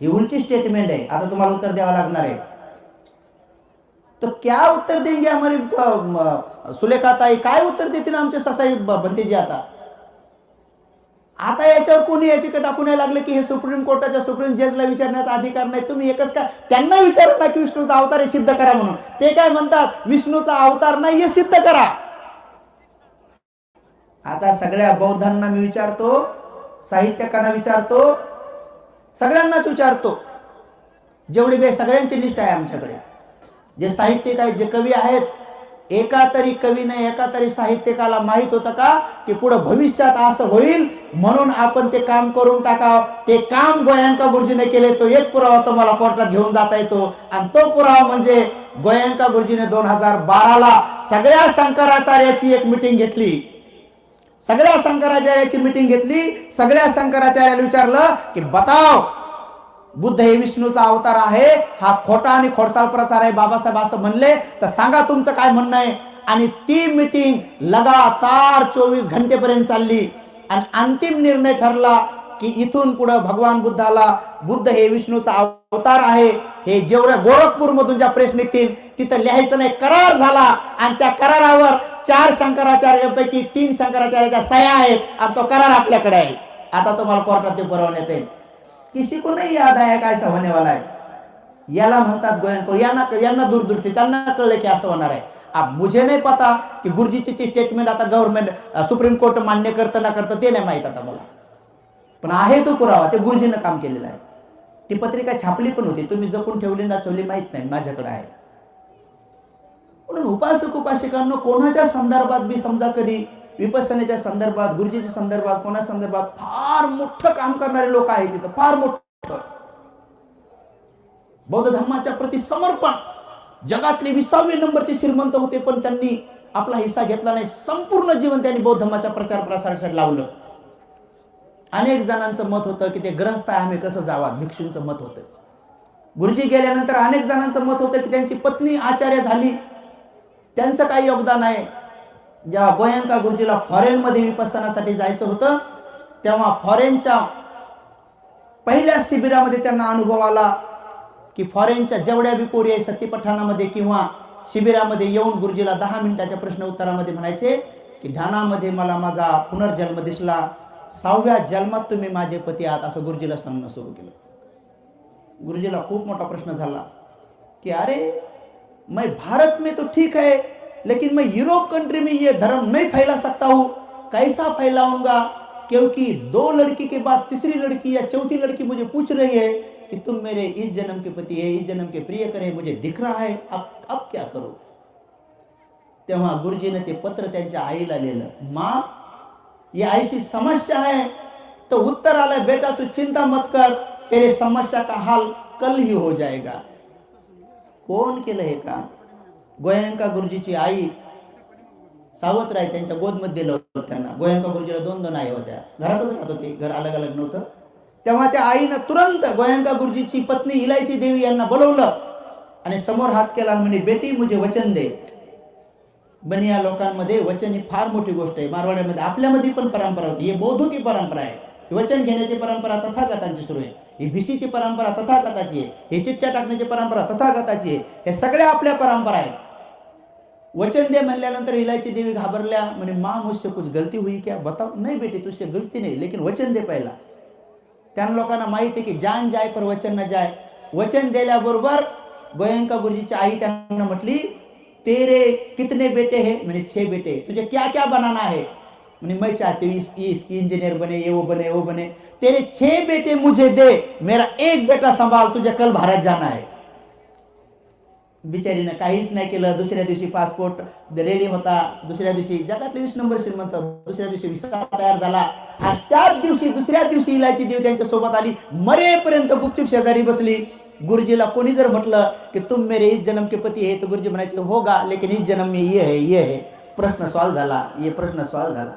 ही उलटी स्टेटमेंट आहे, आता तुम्हाला उत्तर द्यावं लागणार आहे। तो क्या उत्तर देंगे हमारे सुलेखा ताई, काय उत्तर देतील आमचे ससाई भंतेजी। आता याच्यावर कोणी याचिका टाकू नाही लागले की हे सुप्रीम कोर्टाच्या सुप्रीम जजला विचारण्याचा अधिकार नाही, तुम्ही एकच का त्यांना विचारला की विष्णूचा अवतार हे सिद्ध करा म्हणून, ते काय म्हणतात विष्णूचा अवतार नाही हे सिद्ध करा। आता सगळ्या बौद्धांना मी विचारतो, साहित्यकांना विचारतो, सगळ्यांनाच विचारतो, जेवढी सगळ्यांची लिस्ट आहे आमच्याकडे, जे साहित्यिक आहेत, जे कवी आहेत, एका तरी कवीने, एका तरी साहित्यिकाला माहित होतं का की पुढे भविष्यात असं होईल म्हणून आपण ते काम करून टाकाव। ते काम गोयंका गुरुजीने केले, तो एक पुरावा तुम्हाला कोर्टात घेऊन जाता येतो। आणि तो पुरावा म्हणजे गोयंका गुरुजीने 2012ला सगळ्या शंकराचार्याची एक मीटिंग घेतली, सगळ्या शंकराचार्याची मीटिंग घेतली। सगळ्या शंकराचार्याला विचारलं की बताओ बुद्ध हे विष्णूचा अवतार आहे, हा खोटा आणि खोडसाळ प्रचार आहे, बाबासाहेब असं म्हणले, तर सांगा तुमचं काय म्हणणं आहे। आणि ती मीटिंग लगातार 24 घंटेपर्यंत चालली आणि अंतिम निर्णय ठरला की इथून पुढे भगवान बुद्धाला, बुद्ध हे विष्णूचा अवतार आहे, हे जेवढ्या गोरखपूर मधून ज्या प्रश्न निघतील तिथं लिहायचं नाही, करार झाला। आणि त्या करारावर 4 शंकराचार्यांपैकी 3 शंकराचार्याच्या सह्या आहेत आणि तो करार आपल्याकडे आहे। आता तुम्हाला कोर्टात ते पुरवण्यात येईल। किसी को नहीं याद आया का ऐसा होने वाला है, याला म्हणतात गोयंको, यांना दूरदृष्टी, त्यांना कळलं की असं होणार आहे। अब मुझे नहीं पता की गुरुजीची ती स्टेटमेंट आता गव्हर्नमेंट सुप्रीम कोर्ट मान्य करतं ना करतं ते नाही माहित आता मला, पण आहे तो पुरावा, ते गुरुजीनं काम केलेलं आहे. ती पत्रिका छापली पण होती, तुम्ही जपून ठेवली ना ठेवली माहित नाही, माझ्याकडे आहे. म्हणून उपासक उपासिकांना कोणाच्या संदर्भात बी समजा कधी विपස්සनेच्या संदर्भात, गुरुजीच्या संदर्भात, कोणा संदर्भात फार मोठं काम करणारे लोक आहेत तिथं, फार मोठं बौद्ध धर्माच्या प्रति समर्पण. जगातले 20वे नंबरचे श्रीमंत होते, पण त्यांनी आपला हिस्सा घेतला नाही. संपूर्ण जीवन त्यांनी बौद्ध धर्माच्या प्रचार प्रसारासाठी लावलं. अनेक जणांचं मत होतं की ते ग्रहस्थ आहे, आम्ही कसं जावं, भिक्षूंचं मत होतं. गुरुजी गेल्यानंतर अनेक जणांचं मत होतं की त्यांची पत्नी आचार्य झाली, त्यांचं काही योगदान आहे. जेव्हा गोयंका गुरुजीला फॉरेनमध्ये विपස්සनासाठी जायचं होतं, तेव्हा फॉरेनच्या पहिल्या शिबिरामध्ये त्यांना अनुभव आला की फॉरेनच्या जेवढ्या बी पोरी आहे सत्यपठाणामध्ये किंवा शिबिरामध्ये येऊन गुरुजीला 10 मिनिटाच्या प्रश्न उत्तरामध्ये म्हणायचे की ध्यानामध्ये मला माझा पुनर्जन्म दिसला, 6व्या जन्मात तुम्ही माझे पती आहात, असं गुरुजीला सांगणं सुरू केलं. गुरुजीला खूप मोठा प्रश्न झाला कि अरे मैं भारत में तो ठीक है, लेकिन मैं यूरोप कंट्री में ये धर्म नहीं फैला सकता हूँ. कैसा फैलाऊंगा, क्योंकि 2 लड़की के बाद तीसरी लड़की या चौथी लड़की मुझे पूछ रही है कि तुम मेरे इस जन्म के पति है, इस जन्म के प्रिय करे, मुझे दिख रहा है, अब क्या करो. तेव्हा गुरुजीने ते पत्र त्यांच्या आईला लिहिलं. माँ, ये ऐसी समस्या है. तो उत्तर आला, बेटा तू चिंता मत कर, तेरे समस्या का हल कल ही हो जाएगा. कोण केलं हे काम? गोयंका गुरुजीची आई सावतराय त्यांच्या गोदमध्ये दिलं होतं त्यांना. गोयंका गुरुजीला 2 आई होत्या, घरातच राहत होते, घर अलग अलग नव्हतं. तेव्हा त्या आईनं तुरंत गोयंका गुरुजीची पत्नी इलायची देवी यांना बोलवलं आणि समोर हात केला आणि म्हणे, बेटी मुझे वचन दे. बनिया लोकांमध्ये वचन ही फार मोठी गोष्ट आहे. मारवाड्यामध्ये आपल्यामध्ये पण परंपरा होती, ही बौद्धिक परंपरा आहे. वचन घेण्याची परंपरा तथागतांची सुरू आहे. ही भिशीची परंपरा तथागताची आहे. ही चिठ्ठ्या टाकण्याची परंपरा तथागताची आहे. हे सगळ्या आपल्या परंपरा आहेत. वचन दे म्हणल्यानंतर इलायची देवी घाबरल्या, म्हणे माँ मुझसे कुछ गलती हुई क्या, बताओ. नहीं बेटी तुझसे गलती नहीं, लेकिन वचन दे पहिला. त्या लोकांना माहिती आहे की जान जाय पर वचन न जाय. वचन दिल्याबरोबर गोयंका गुरुजीची आई त्यांना म्हटली, तेरे कितने बेटे हैं? मैंने 6 बेटे. तुझे क्या क्या बनाना है? मैंने मैं चाहती हूँ इस इंजीनियर बने, ये वो बने, वो बने. तेरे 6 बेटे मुझे दे, मेरा 1 बेटा संभाल, तुझे कल भारत जाना है. बिचारीनं काहीच नाही केलं. दुसऱ्या दिवशी पासपोर्ट रेडी होता, दुसऱ्या दिवशी जगातले 20 नंबर श्रीमंत, दुसऱ्या दिवशी विसा तयार झाला आणि त्याच दिवशी दुसऱ्या दिवशी इलायची देव त्यांच्या सोबत आली. मरेपर्यंत गुपचूप शेजारी बसली. गुरुजीला कोणी जर म्हटलं की तुम मेरे इस जन्म के पति है, तो गुरुजी म्हणायचे होगा, लेकिन इस जन्म में ये है. प्रश्न सॉल्व झाला, ये प्रश्न सॉल्व झाला.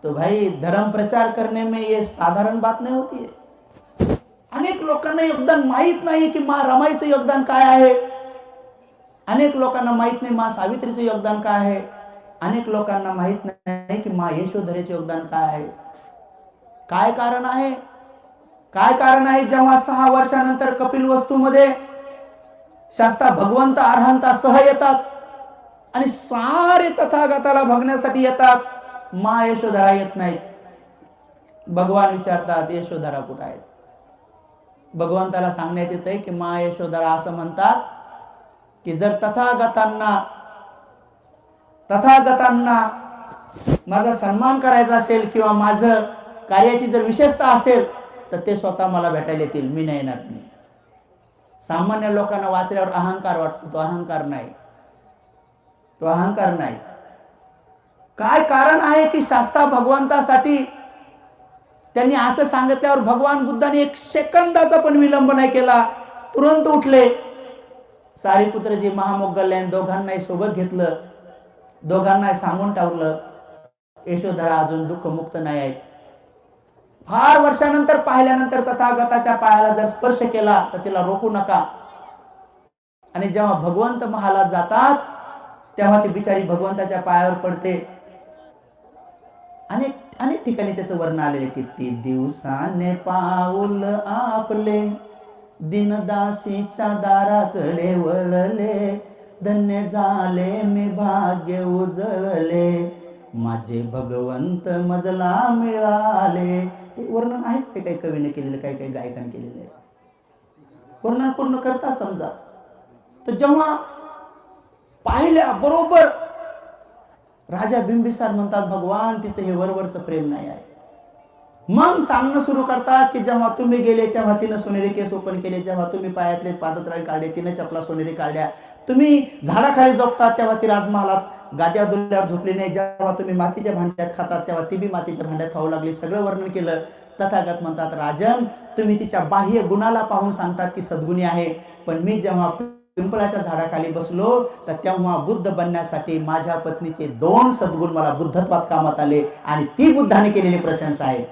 तो भाई धर्म प्रचार करने में ये साधारण बात नहीं होती है. अनेक लोकांना योगदान माहित नाही की माँ रमाईचं योगदान काय आहे. अनेक लोकांना माहित नाही माँ सावित्रीचं योगदान काय आहे. अनेक लोकांना माहित नाही की माँ यशोधरेचं योगदान काय आहे. काय कारण आहे? काय कारण आहे? जेव्हा 6 वर्षानंतर कपिल वस्तूमध्ये शास्ता भगवंत अरहंतासह येतात आणि सारे तथागताला बघण्यासाठी येतात, माँ यशोधरा येत नाहीत. भगवान विचारतात यशोधरा कुठे आहेत? भगवंताला सांगण्यात येतंय की माँ यशोधरा असं म्हणतात की जर तथागतांना माझा सन्मान करायचा असेल किंवा माझं कार्याची जर विशेषता असेल तर ते स्वतः मला भेटायला येतील, मी नाही येणार. सामान्य लोकांना वाचल्यावर अहंकार वाटतो, तो अहंकार नाही, तो अहंकार नाही. काय कारण आहे की शास्ता भगवंतासाठी त्यांनी असं सांगितल्यावर भगवान बुद्धाने 1 सेकंदाचा पण विलंब नाही केला, तुरंत उठले. सारीपुत्रजी महामोगल्याने दोघांनाही सोबत घेतलं, दोघांना सांगून टाकलं यशोधरा अजून दुःखमुक्त नाही आहेत. फार वर्षानंतर पाहिल्यानंतर तथागताच्या पायाला जर स्पर्श केला तर तिला रोखू नका. आणि जेव्हा भगवंत महालात जातात तेव्हा ती बिचारी भगवंताच्या पायावर पडते. अनेक अनेक ठिकाणी त्याचं वर्णन आलेले, किती दिवसाने पाऊल आपले दिनदासीच्या दाराकडे वळले, धन्य झाले मी भाग्य उजळले, माझे भगवंत मजला मिळाले. ते वर्णन आहे काही कवीने केलेलं, काही काही गायकाने केलेलं आहे. वर्णन पूर्ण करतात समजा. तर जेव्हा पाहिल्या बरोबर राजा बिंबिसार म्हणतात भगवान तिचं हे वरवरचं प्रेम नाही आहे. मग सांगणं सुरू करतात की जेव्हा तुम्ही गेले तेव्हा तिनं सोनेरी केस ओपन केले, जेव्हा तुम्ही पायातले पादत्राणे काढले तिनं चपला सोनेरी काढल्या, तुम्ही झाडाखाली झोपतात तेव्हा ती राजमहालात गाद्या दुल्ल्यावर झोपली नाही, जेव्हा तुम्ही मातीच्या भांड्यात खातात तेव्हा ती बी मातीच्या भांड्यात खाऊ लागली. सगळं वर्णन केलं. तथागत म्हणतात, राजन तुम्ही तिच्या बाह्य गुणाला पाहून सांगतात की सद्गुणी आहे, पण मी जेव्हा पिंपळाच्या झाडाखाली बसलो तर तेव्हा बुद्ध बनण्यासाठी माझ्या पत्नीचे 2 सद्गुण मला बुद्धत्वात कामात आले आणि ती बुद्धाने केलेली प्रशंसा आहे.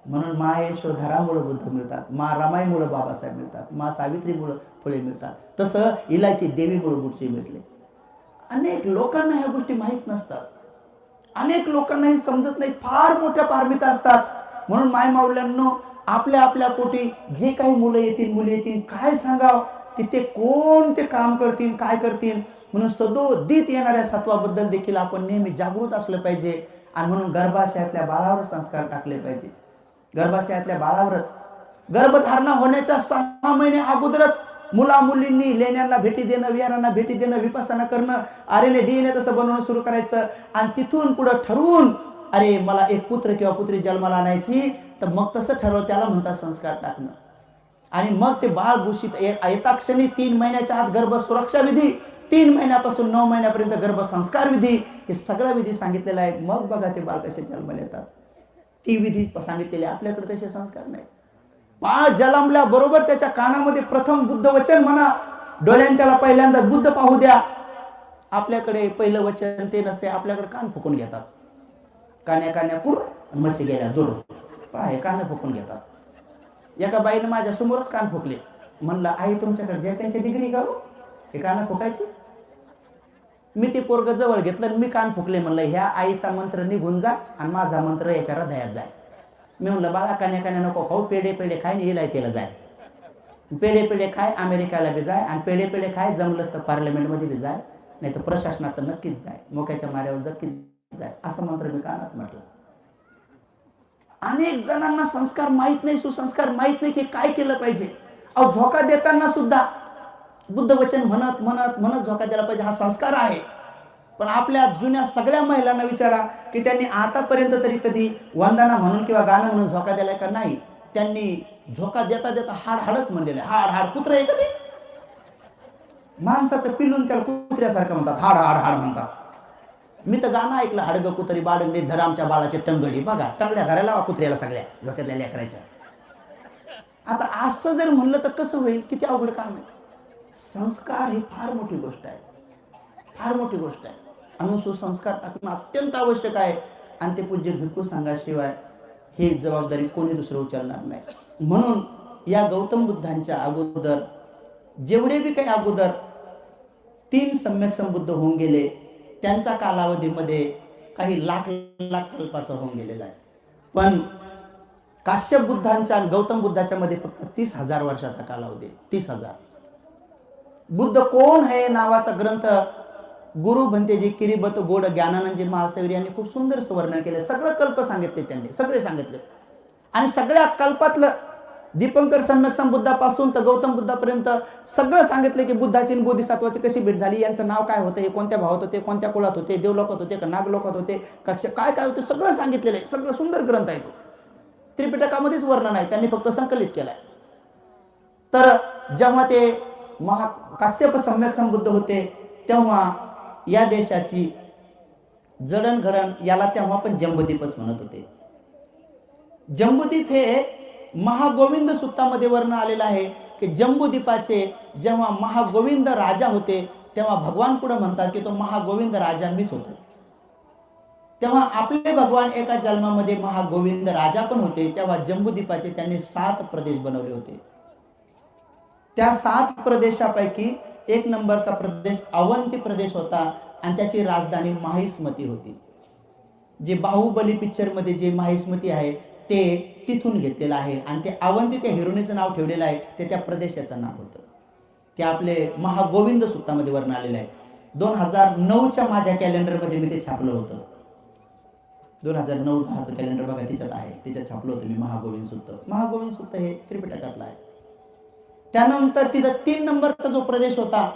म्हणून मा यशोधरामुळे बुद्ध मिळतात, मा रमाईमुळे बाबासाहेब मिळतात, मा सावित्रीमुळे फुले मिळतात. तसं इलाची देवीमुळे गुरुजी मिळले. अनेक लोकांना ह्या गोष्टी माहीत नसतात, अनेक लोकांना हे समजत नाही, फार मोठ्या पारमिता असतात. म्हणून माय माऊल्यांनो, आपल्या आपल्या पोटी जे काही मुलं येतील मुली येतील, काय सांगावं की ते कोणते काम करतील काय करतील. म्हणून सदोदित येणाऱ्या सत्वाबद्दल देखील आपण नेहमी जागृत असलं पाहिजे. आणि म्हणून गर्भाशयातल्या बाळावर संस्कार टाकले पाहिजे. गर्भाशयातल्या बाळावरच गर्भधारणा होण्याच्या 6 महिने अगोदरच मुला मुलींनी लेण्यांना भेटी देणं, विहारांना भेटी देणं, विपස්සना करणं, आरएनए डीएनए तसं बनवणं सुरू करायचं. आणि तिथून पुढे ठरवून अरे मला एक पुत्र किंवा पुत्री जन्माला आणायची, तर मग तसं ठरव, त्याला म्हणतात संस्कार टाकणं. आणि मग ते बाळ घोषित येता क्षणी 3 महिन्याच्या आत गर्भ सुरक्षा विधी, 3 महिन्यापासून 9 महिन्यापर्यंत गर्भ संस्कार विधी, हे सगळं विधी सांगितलेला आहे. मग बघा ते बाळ कसे जन्माला येतात, ती विधी सांगितलेली. आपल्याकडे तसे संस्कार नाही. बाळ जन्मल्या बरोबर त्याच्या कानामध्ये प्रथम बुद्ध वचन म्हणा, डोळ्याने त्याला पहिल्यांदा बुद्ध पाहू द्या. आपल्याकडे पहिलं वचन ते नसते, आपल्याकडे कान फुकून घेतात. कान्या कान्या कुर, म्हशी गेल्या दूर, पाय कान फुकून घेतात. एका बाईने माझ्या समोरच कान फुकले. म्हणलं आई तुमच्याकडे जॅपनची डिग्री का हे कान फुकायची? मी ते पोरग जवळ घेतलं, मी कान फुकले. म्हणलं ह्या आईचा मंत्र निघून जा आणि माझा मंत्र याच्या हृदयात जाय. मी म्हणलं बाळा कान्या कान्या नको खाऊ, पेढे पेढे खाय आणि इलायतीला जाय, पेढे पेढे खाय अमेरिकाला बी जाय, आणि पेढे पेढे खाय जमलंच तर पार्लमेंटमध्ये बी जाय, नाही तर प्रशासनात तर नक्कीच जाय, मोक्याच्या माऱ्यावर नक्कीच जाय, असं मंत्र मी कानात म्हटलं. अनेक जणांना संस्कार माहित नाही, सुसंस्कार माहित नाही की काय केलं पाहिजे. अहो झोका देताना सुद्धा बुद्ध वचन म्हणत म्हणत म्हणत झोका द्यायला पाहिजे, हा संस्कार आहे. पण आपल्या जुन्या सगळ्या महिलांना विचारा की त्यांनी आतापर्यंत तरी कधी वंदना म्हणून किंवा गाणं म्हणून झोका द्यायला का नाही. त्यांनी झोका देता देता हाड हाडच म्हणलेलं आहे. हाड हाड कुत्रा आहे कधी माणसाचं पिलून त्याला कुत्र्यासारखं म्हणतात, हाड हाड हाड म्हणतात. मी तर गाणं ऐकलं, हाडग कुत्री बाळगणे धर आमच्या बाळाचे टंगडी. बघा टंगड्या धरायला कुत्र्याला सगळ्या झोक्यातल्या लेकरायच्या. आता असं जर म्हणलं तर कसं होईल, किती अवघड काम आहे. संस्कार ही फार मोठी गोष्ट आहे, फार मोठी गोष्ट आहे. आणि सुसंस्कार टाकणं अत्यंत आवश्यक आहे. आणि ते पूज्य भिक्खू सांगाशिवाय ही जबाबदारी कोणी दुसरं उचलणार नाही. म्हणून या गौतम बुद्धांच्या अगोदर जेवढे बी काही अगोदर 3 सम्यक संबुद्ध होऊन गेले, त्यांचा कालावधीमध्ये काही लाख लाख कल्पाचा होऊन गेलेला आहे. पण काश्यप बुद्धांच्या आणि गौतम बुद्धाच्या मध्ये फक्त 30,000 वर्षाचा कालावधी आहे. 30,000. बुद्ध कोण आहे नावाचा ग्रंथ गुरु भंतेजी किरीबत गोड ज्ञानानंदजी महास्तवीर यांनी खूप सुंदर वर्णन केले. सगळं कल्प सांगितले त्यांनी, सगळे सांगितले. आणि सगळ्या कल्पातलं दीपंकर सम्यक संबुद्धापासून तर गौतम बुद्धापर्यंत सगळं सांगितले की बुद्धाची आणि बोधिसत्वाची कशी भेट झाली, यांचं नाव काय होतं, हे कोणत्या भावात होते, कोणत्या कुळात होते, देवलोकात होते का नागलोकात होते, कक्ष काय काय होते, सगळं सांगितलेलं आहे. सगळं सुंदर ग्रंथ आहे तो. त्रिपिटकामध्येच वर्णन आहे, त्यांनी फक्त संकलित केलंय. तर जेव्हा ते काश्यप सम्यक संबुद्ध होते तेव्हा या देशाची जडणघडण याला तेव्हा पण जम्बूद्वीपच म्हणत होते. जम्बूद्वीप हे महागोविंद सुत्तामध्ये वर्णन आलेलं आहे की जम्बूद्वीपाचे जेव्हा महागोविंद राजा होते तेव्हा भगवान पुढे म्हणतात की तो महागोविंद राजा मीच होतो. तेव्हा आपले भगवान एका जन्मामध्ये महागोविंद राजा पण होते. तेव्हा जम्बूद्वीपाचे त्यांनी 7 प्रदेश बनवले होते. त्या 7 प्रदेशापैकी 1 नंबरचा प्रदेश अवंती प्रदेश होता आणि त्याची राजधानी माहिष्मती होती. जे बाहुबली पिक्चर मध्ये जे माहिष्मती आहे ते तिथून घेतलेलं आहे. आणि ते अवंती त्या हिरोनीचं नाव ठेवलेलं आहे, ते त्या प्रदेशाचं नाव होतं. ते आपले महागोविंद सुत्तामध्ये वर्णन आलेलं आहे. 2009च्या माझ्या कॅलेंडरमध्ये मी ते छापलं होतं. 2009-10चं कॅलेंडर बघा, त्याच्यात आहे, त्याच्यात छापलं होतं मी महागोविंद सुत्त. महागोविंद सुत्त हे त्रिपिटकातलं आहे. त्यानंतर तिथं 3 नंबरचा जो प्रदेश होता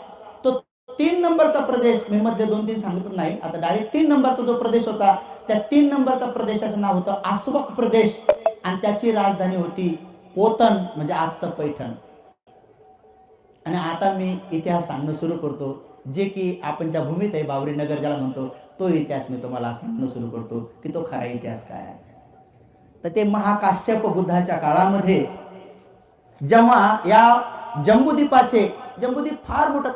तो 3 नंबरचा प्रदेश, मी मधले 2-3 सांगितलं नाही, आता डायरेक्ट 3 नंबरचा जो प्रदेश होता त्या 3 नंबरचा प्रदेशाचं नाव होतं आस्वक प्रदेश. आणि त्याची राजधानी होती पोतन, म्हणजे आजचं पैठण. आणि आता मी इतिहास सांगणं सुरू करतो, जे की आपण ज्या भूमीत आहे, बावरी नगर ज्याला म्हणतो, तो इतिहास मी तुम्हाला सांगणं सुरू करतो की तो खरा इतिहास काय आहे. तर ते महाकाश्यप बुद्धाच्या काळामध्ये जेव्हा या जम्बूद्वीप फार मोठं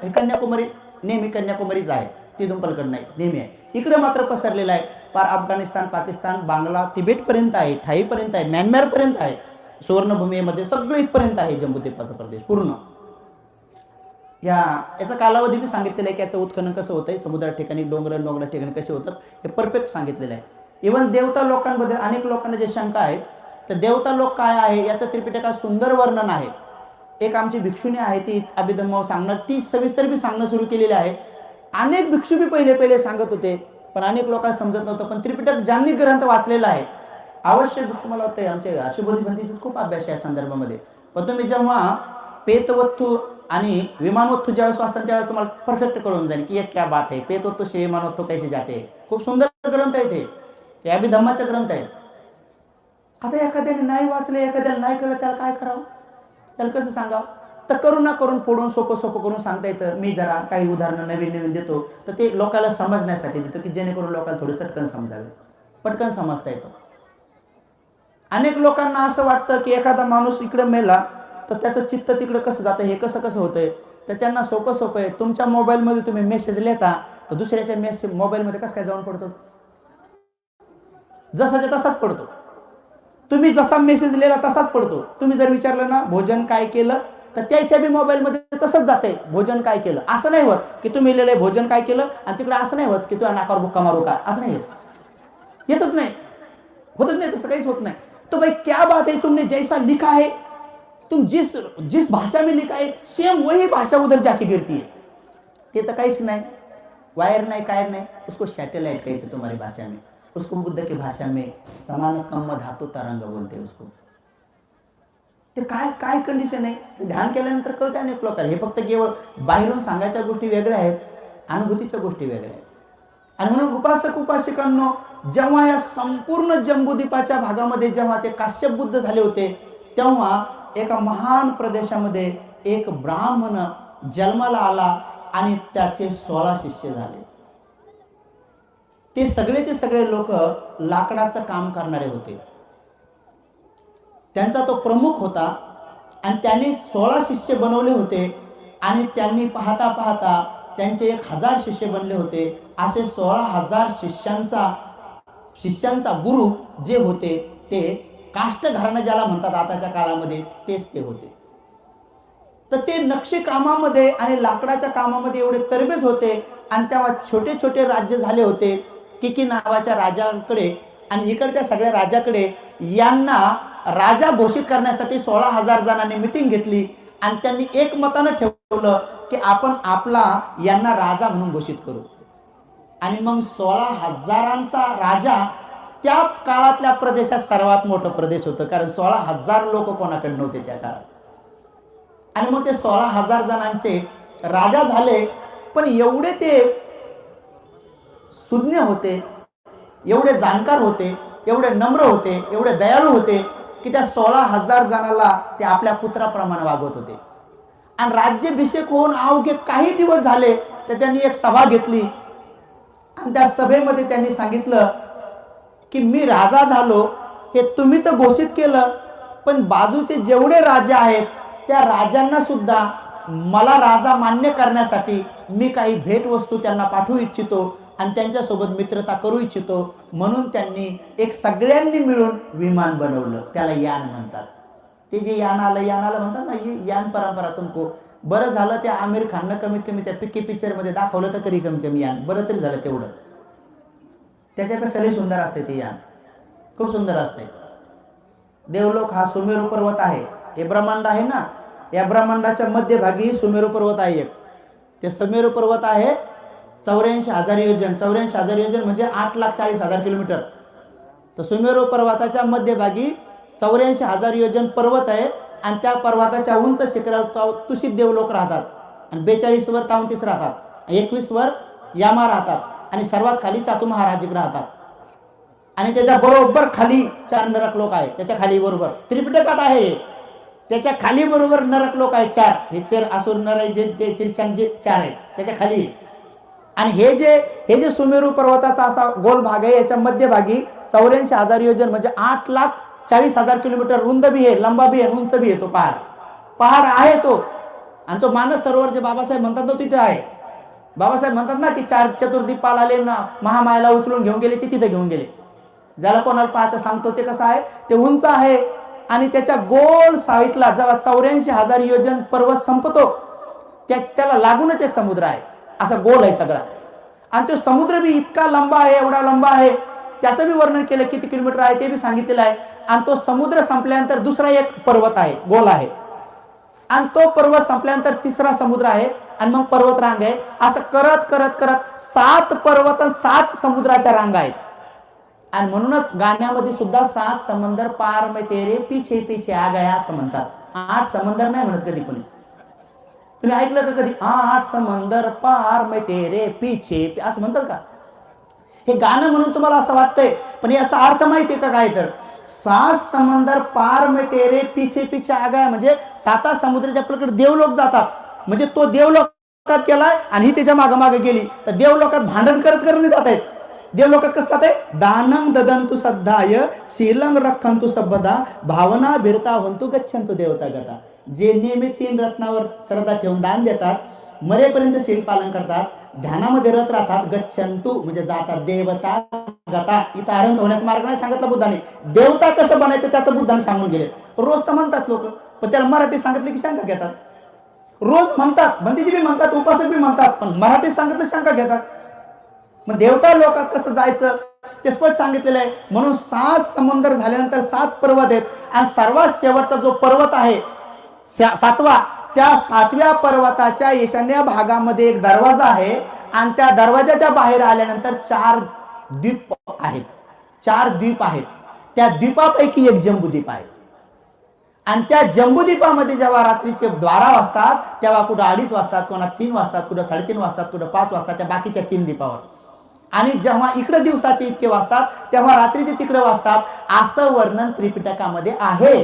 कन्याकुमारी, नेहमी कन्याकुमारीच आहे, तिथून पलकड नाही, नेहमी आहे. इकडे मात्र पसरलेला आहे, पार अफगाणिस्तान, पाकिस्तान, बांगला, तिबेट पर्यंत आहे, थाई पर्यंत आहे, म्यानमार पर्यंत आहे, सुवर्णभूमीमध्ये सगळं इथपर्यंत आहे जम्बूद्वीपाचा प्रदेश पूर्ण. याचा कालावधी मी सांगितलेला आहे की याचं उत्खनन कसं होतंय, समुद्रा ठिकाणी, डोंगर ठिकाणी कसे होतात, हे परफेक्ट सांगितलेलं आहे. इव्हन देवता लोकांबद्दल अनेक लोकांना जे शंका आहे, तर देवता लोक काय आहे याचं त्रिपिटकात सुंदर वर्णन आहे. एक आमची भिक्षुणी आहे, ती अभिधम्म सांगणार, ती सविस्तर बी सांगणं सुरू केलेली आहे. अनेक भिक्षू बी पहिले सांगत होते, पण अनेक लोकांना समजत नव्हतं. पण त्रिपिटक ज्यांनी ग्रंथ वाचलेला आहे, अवश्य भिक्षू, मला वाटतं आमचे हर्षबोधीपंथीचा खूप अभ्यास या संदर्भामध्ये. पण तुम्ही जेव्हा पेतवत्थू आणि विमानवत्थू ज्यावेळेस वाचतात त्यावेळेस तुम्हाला परफेक्ट कळून जाईल की एक क्या बात आहे, पेतवत्थू से विमानवत्थू कैसे जाते. खूप सुंदर ग्रंथ आहे ते अभिधम्माचे ग्रंथ आहे. आता एखाद्याने नाही वाचले, एखाद्याला नाही कळलं, त्याला काय करावं, त्याला कसं सांगावं. तर करून फोडून सोपं करून सांगता येतं. मी जरा काही उदाहरणं नवीन देतो, तर ते लोकांना समजण्यासाठी देतो की जेणेकरून लोकांना थोडं चटकन समजावे, पटकन समजता येतं. अनेक लोकांना असं वाटतं की एखादा माणूस इकडे मेला तर त्याचं चित्त तिकडे कसं जातं, हे कसं होतंय. तर त्यांना सोपं आहे. तुमच्या मोबाईलमध्ये तुम्ही मेसेज लिहिता, तर दुसऱ्याच्या मोबाईलमध्ये कसं काय जाऊन पडतो, जसाच्या तसाच पडतो. तुम्ही जसा मेसेज लिहिला तसाच पडतो. तुम्ही जर विचारलं ना भोजन काय केलं, तर त्याच्या बी मोबाईलमध्ये तसंच जाते, भोजन काय केलं. असं नाही होत की तुम्ही लिहिलंय भोजन काय केलं आणि तिकडे असं नाही होत की तुझ्या नाकावर बुक्का मारू का, असं नाही येतच नाही, होतच नाही, तसं काहीच होत नाही. तो भाई क्या बात है, तुमने जैसा लिखा है, तुम जिस भाषा में लिखा है सेम वही भाषा उधर जाके गिरती है. ते तर काहीच नाही, वायर नाही, कायर नाही, उसको सैटेलाइट कहते तुम्हारी भाषा में, उसको बुद्ध की भाषा में समान कम्म धातु तरंग बोलते उसको. ते काय कंडिशन आहे, ध्यान केल्यानंतर कळतं अनेक लोकांना. हे फक्त केवळ बाहेरून सांगायच्या गोष्टी वेगळ्या आहेत, अनुभूतीच्या गोष्टी वेगळ्या आहेत. आणि म्हणून उपासिकांनो, जेव्हा या संपूर्ण जम्बूद्वीपाच्या भागामध्ये जेव्हा ते काश्यप बुद्ध झाले होते, तेव्हा एका महान प्रदेशामध्ये एक ब्राह्मण जन्माला आला आणि त्याचे 16 शिष्य झाले. ते सगळे लोक लाकडाचं काम करणारे होते. त्यांचा तो प्रमुख होता आणि त्यांनी 16 शिष्य बनवले होते. आणि त्यांनी पाहता त्यांचे 1000 शिष्य बनले होते. असे 16,000 शिष्यांचा गुरु जे होते ते काष्ट घराणं ज्याला म्हणतात आताच्या काळामध्ये, तेच ते होते. तर ते नक्षी कामामध्ये आणि लाकडाच्या कामामध्ये एवढे तरबेज होते. आणि तेव्हा छोटे राज्य झाले होते की नावाच्या राजाकडे आणि इकडच्या सगळ्या राजाकडे. यांना राजा घोषित करण्यासाठी 16,000 जणांनी मिटिंग घेतली आणि त्यांनी एकमतानं ठेवलं की आपण यांना राजा म्हणून घोषित करू. आणि मग 16,000चा राजा त्या काळातल्या प्रदेशात सर्वात मोठं प्रदेश होतं, कारण 16,000 लोक कोणाकडे नव्हते त्या काळात. आणि मग ते 16,000 जणांचे राजा झाले. पण एवढे ते सुज्ञ होते, एवढे जाणकार होते, एवढे नम्र होते, एवढे दयाळू होते की त्या 16,000 जणांना ते आपल्या पुत्राप्रमाणे वागवत होते. आणि राज्याभिषेक होऊन अवघे काही दिवस झाले तर त्यांनी एक सभा घेतली आणि त्या सभेमध्ये त्यांनी सांगितलं की मी राजा झालो हे तुम्ही तर घोषित केलं, पण बाजूचे जेवढे राजा आहेत त्या राजांना सुद्धा मला राजा मान्य करण्यासाठी मी काही भेटवस्तू त्यांना पाठवू इच्छितो आणि त्यांच्यासोबत मित्रता करू इच्छितो. म्हणून त्यांनी एक सगळ्यांनी मिळून विमान बनवलं, त्याला यान म्हणतात. ते जे यानाला म्हणतात ना, यान परंपरा तुमको. बरं झालं त्या आमिर खाननं कमीत कमी त्या पिक्की पिक्चरमध्ये दाखवलं तर कमी कमी यान, बरं तरी झालं तेवढं. त्याच्यापेक्षा लई सुंदर असते ते यान, खूप सुंदर असते. देवलोक हा सुमेरू पर्वत आहे, हे ब्रह्मांड आहे ना, या ब्रह्मांडाच्या मध्यभागी सुमेरू पर्वत आहे एक. ते सुमेरू पर्वत आहे 84,000 योजन. 84,000 योजन म्हणजे 8,40,000 किलोमीटर. तर सुमेरू पर्वताच्या मध्यभागी 84,000 योजन पर्वत आहे. आणि त्या पर्वताच्या उंच शिखरावर तुषित देवलोक राहतात आणि 42 वर तावतीस राहतात, 21 वर यामा राहतात आणि सर्वात खाली चातुमहाराजिक राहतात. आणि त्याच्या बरोबर खाली 4 नरक लोक आहे, त्याच्या खाली बरोबर त्रिपिटकात आहे, त्याच्या खाली बरोबर नरक लोक आहेत 4. हे 4 असुर नर आहे, जे तिरछान जे 4 आहेत त्याच्या खाली. आणि हे जे सुमेरू पर्वताचा असा गोल भाग आहे, याच्या मध्यभागी 84,000 योजन म्हणजे 8,40,000 किलोमीटर रुंद भी आहे, लंबा भी आहे, उंच भी आहे. तो पहाड आहे तो. आणि तो मानस सरोवर जे बाबासाहेब म्हणतात तो तिथे आहे. बाबासाहेब म्हणतात ना की 4 चतुर्दीपाल आले ना महामायाला उचलून घेऊन गेले, ते तिथे घेऊन गेले. ज्याला कोणाला पाहायचं सांगतो ते कसं आहे, ते उंच आहे. आणि त्याच्या गोल साईडला जेव्हा 84,000 योजन पर्वत संपतो त्याला लागूनच एक समुद्र आहे, असा गोल आहे सगळा. आणि तो समुद्र बी इतका लंबा आहे, एवढा लंबा आहे, त्याचं बी वर्णन केलं किती किलोमीटर आहे ते बी सांगितलेलं आहे. आणि तो समुद्र संपल्यानंतर दुसरा एक पर्वत आहे, गोल आहे. आणि तो पर्वत संपल्यानंतर तिसरा समुद्र आहे आणि मग पर्वत रांग आहे. असं करत करत करत 7 पर्वत आणि 7 समुद्राच्या रांगा आहेत. आणि म्हणूनच गाण्यामध्ये सुद्धा 7 समंदर पार में तेरे पीछे पीछे आ गया असं म्हणतात. 8 समंदर नाही म्हणत कधी कोणी. तुम्ही ऐकलं का कधी 8 समंदर पार में तेरे पीछे असं म्हणतात का? हे गाणं म्हणून तुम्हाला असं वाटतंय, पण याचा अर्थ माहितीये का काय? तर 7 समंदर पार में तेरे पीछे पीछे आ गया म्हणजे 7 समुद्राच्या पलीकडे देवलोक जातात. म्हणजे तो देवलोकात गेलाय आणि ही त्याच्या मागे मागे गेली, तर देवलोकात भांडण करत करत जात आहेत. देवलोकात कसं जात आहे? दानं ददंतु सद्धाय शीलं रक्षन्तु सबदा भावना भिरता हंतु गच्छन्तु देवता गता. जे नेहमी 3 रत्नावर श्रद्धा ठेवून दान देतात, मरेपर्यंत शील पालन करतात, ध्यानामध्ये रत राहतात, गच्छन्तु म्हणजे जातात, देवता गता. इथं आरंभ होण्याचा मार्ग नाही सांगितलं बुद्धाने. देवता कसं बनायचं त्याचं बुद्धाने सांगून गेले. रोज तर म्हणतात लोक, पण त्याला मराठी सांगितलं की शंका घेतात. रोज म्हणतात, भंतीजी बी म्हणतात, उपासक बी म्हणतात, पण मराठी सांगितलं शंका घेतात. मग देवता लोकात कसं जायचं ते स्पष्ट सांगितलेलं आहे. म्हणून 7 समुद्र झाल्यानंतर 7 पर्वत आहेत. आणि सर्वात शेवटचा जो पर्वत आहे 7वा, त्या 7व्या पर्वताच्या ईशान्य भागामध्ये एक दरवाजा आहे. आणि त्या दरवाजाच्या बाहेर आल्यानंतर 4 द्वीप आहेत. 4 द्वीप आहेत. त्या द्वीपापैकी एक जम्बूद्वीप आहे. आणि त्या जम्बूद्वीपामध्ये जेव्हा रात्रीचे 12 वाजतात तेव्हा कुठं 2:30 वाजतात, कोणा 3 वाजतात, कुठं 3:30 वाजतात, कुठं 5 वाजतात, त्या बाकीच्या 3 द्वीपावर. आणि जेव्हा इकडे दिवसाचे इतके वाजतात तेव्हा रात्रीचे तिकडे वाजतात, असं वर्णन त्रिपिटकामध्ये आहे.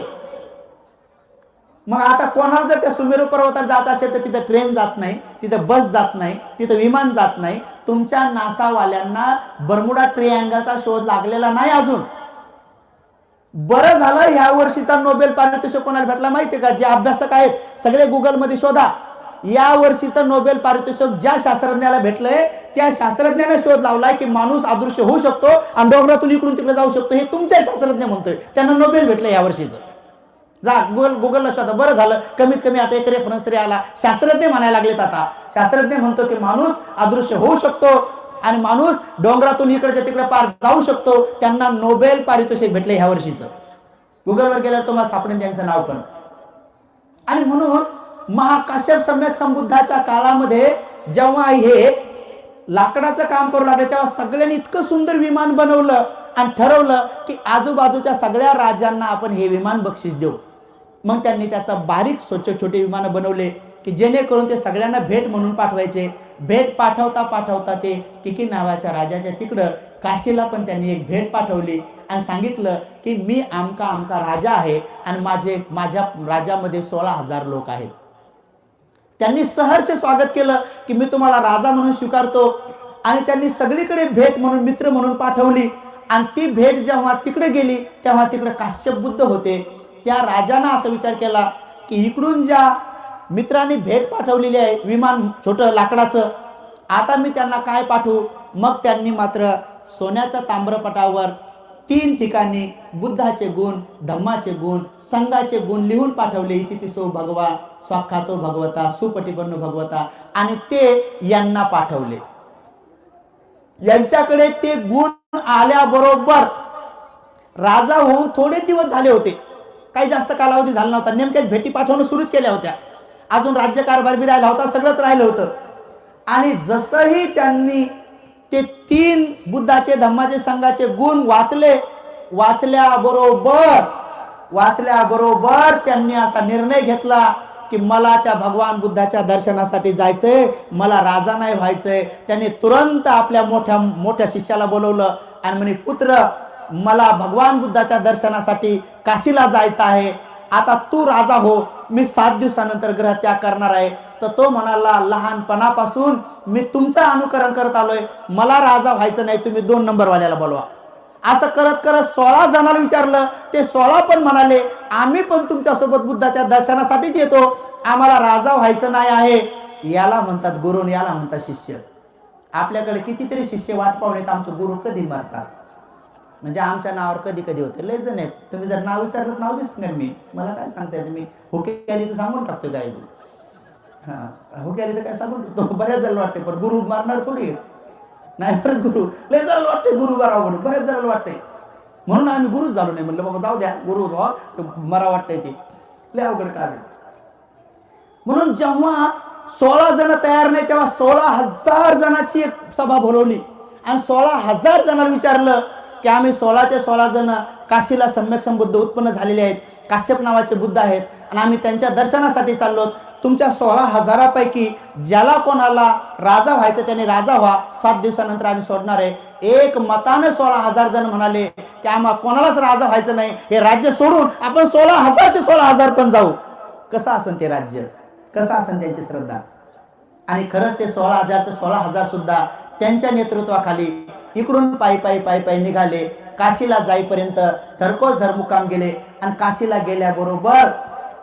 मग आता कोणाला जर त्या सुमेरू पर्वतावर जात असेल तर तिथं ट्रेन जात नाही, तिथं बस जात नाही, तिथं विमान जात नाही. तुमच्या नासावाल्यांना बर्मुडा ट्रिअँगलचा शोध लागलेला नाही अजून. बरं झालं ह्या वर्षीचा नोबेल पारितोषिक कोणाला भेटला माहितीये का? जे अभ्यासक आहेत सगळे गुगलमध्ये शोधा. या वर्षीचं नोबेल पारितोषिक ज्या शास्त्रज्ञाला भेटलंय त्या शास्त्रज्ञाने शोध लावलाय की माणूस अदृश्य होऊ शकतो आणि डोंगरातून इकडून तिकडे जाऊ शकतो. हे तुमच्या शास्त्रज्ञ म्हणतोय, त्यांना नोबेल भेटलं या वर्षीचं. जा गुगलला शोधा. बरं झालं कमीत कमी आता एक रेफरन्स तरी आला. शास्त्रज्ञ म्हणायला लागलेत आता. शास्त्रज्ञ म्हणतो की माणूस अदृश्य होऊ शकतो आणि माणूस डोंगरातून इकडच्या तिकडे पार जाऊ शकतो. त्यांना नोबेल पारितोषिक भेटले ह्या वर्षीचं. गुगलवर गेल्यावर तुम्हाला सापडेल त्यांचं नाव पण. आणि म्हणून महाकाश्यप सम्यक संबुद्धाच्या काळामध्ये जेव्हा हे लाकडाचं काम करू लागले तेव्हा सगळ्यांनी इतकं सुंदर विमान बनवलं आणि ठरवलं की आजूबाजूच्या सगळ्या राजांना आपण हे विमान बक्षीस देऊ. मग त्यांनी त्याचा बारीक स्वच्छ छोटे विमानं बनवले की जेणेकरून ते सगळ्यांना भेट म्हणून पाठवायचे. भेट पाठवता पाठवता ते किकी नावाच्या राजाच्या तिकडं काशीला पण त्यांनी एक भेट पाठवली आणि सांगितलं की मी आमका आमका राजा आहे आणि माझ्या राज्यामध्ये 16,000 लोक आहेत. त्यांनी सहर्ष स्वागत केलं की मी तुम्हाला राजा म्हणून स्वीकारतो. आणि त्यांनी सगळीकडे भेट म्हणून मित्र म्हणून पाठवली. आणि ती भेट जेव्हा तिकडे गेली तेव्हा तिकडे काश्यप बुद्ध होते. त्या राजानं असा विचार केला की इकडून ज्या मित्रांनी भेट पाठवलेली आहे विमान छोटं लाकडाचं, आता मी त्यांना काय पाठवू? मग त्यांनी मात्र सोन्याच्या ताम्रपटावर 3 ठिकाणी बुद्धाचे गुण, धम्माचे गुण, संघाचे गुण लिहून पाठवले. इतिपिसो भगवा स्वाख्यातो भगवता सुपटिपन्नो भगवता. आणि ते यांना पाठवले. यांच्याकडे ते गुण आल्याबरोबर राजा होऊन थोडे दिवस झाले होते, काही जास्त कालावधी झाला नव्हता. नेमक्याच भेटी पाठवणं सुरूच केल्या होत्या. अजून राज्यकारभार बी राहिला होता, सगळंच राहिलं होतं. आणि जसंही त्यांनी ते 3 बुद्धाचे धम्माचे संघाचे गुण वाचल्याबरोबर त्यांनी असा निर्णय घेतला की मला त्या भगवान बुद्धाच्या दर्शनासाठी जायचंय, मला राजा नाही व्हायचंय. त्यांनी तुरंत आपल्या मोठ्या शिष्याला बोलवलं आणि म्हणे पुत्र मला भगवान बुद्धाच्या दर्शनासाठी काशीला जायचं आहे, आता तू राजा हो, मी 7 दिवसानंतर ग्रहत्याग करणार आहे. तर तो म्हणाला, लहानपणापासून मी तुमचं अनुकरण करत आलोय, मला राजा व्हायचं नाही, तुम्ही 2 नंबरवाल्याला बोलवा. असं करत करत 16 जणांना विचारलं, ते 16 पण म्हणाले, आम्ही पण तुमच्यासोबत बुद्धाच्या दर्शनासाठीच येतो, आम्हाला राजा व्हायचं नाही आहे. याला म्हणतात गुरु, याला म्हणतात शिष्य. आपल्याकडे कितीतरी शिष्य वाट पाहून येत, आमचे गुरु कधी मरतात, म्हणजे आमच्या नावावर कधी कधी होते. लय जण आहेत, तुम्ही जर नाव विचारलं नाव बी सांगेल मी, मला काय सांगताय तुम्ही. हुके आली तर सांगून टाकतो काय, हां हुके आली तर काय सांगून टाकतो. बऱ्याच जणांना वाटते, पण गुरु मारणार थोडी नाही. परत गुरु लय जणांना वाटते गुरु बरोबर, बऱ्याच जणांना वाटते, म्हणून आम्ही गुरुच झालो नाही. म्हणलं बाबा जाऊ द्या, गुरु मरा वाटतंय ते लय अवघड काय. म्हणून जेव्हा 16 जण तयार नाही, तेव्हा 16,000 जणांची एक सभा बोलवली आणि 16,000 जणांना विचारलं की आम्ही 16चे 16 जण काशीला सम्यक संबुद्ध उत्पन्न झालेले आहेत, काश्यप नावाचे बुद्ध आहेत आणि आम्ही त्यांच्या दर्शनासाठी चाललो. तुमच्या 16,000पैकी ज्याला कोणाला राजा व्हायचं त्याने राजा व्हा, 7 दिवसानंतर आम्ही सोडणार आहे. एक मताने 16,000 जण म्हणाले की आम्हाला कोणालाच राजा व्हायचं नाही, हे राज्य सोडून आपण 16,000 ते 16,000 पण जाऊ. कसं असेल ते राज्य, कसं असेल त्यांची श्रद्धा. आणि खरंच ते 16,000 ते 16,000 सुद्धा त्यांच्या नेतृत्वाखाली इकडून पायी पायी पायी पायी निघाले. काशीला जाईपर्यंत धरकोच धर्मुकाम गेले आणि काशीला गेल्याबरोबर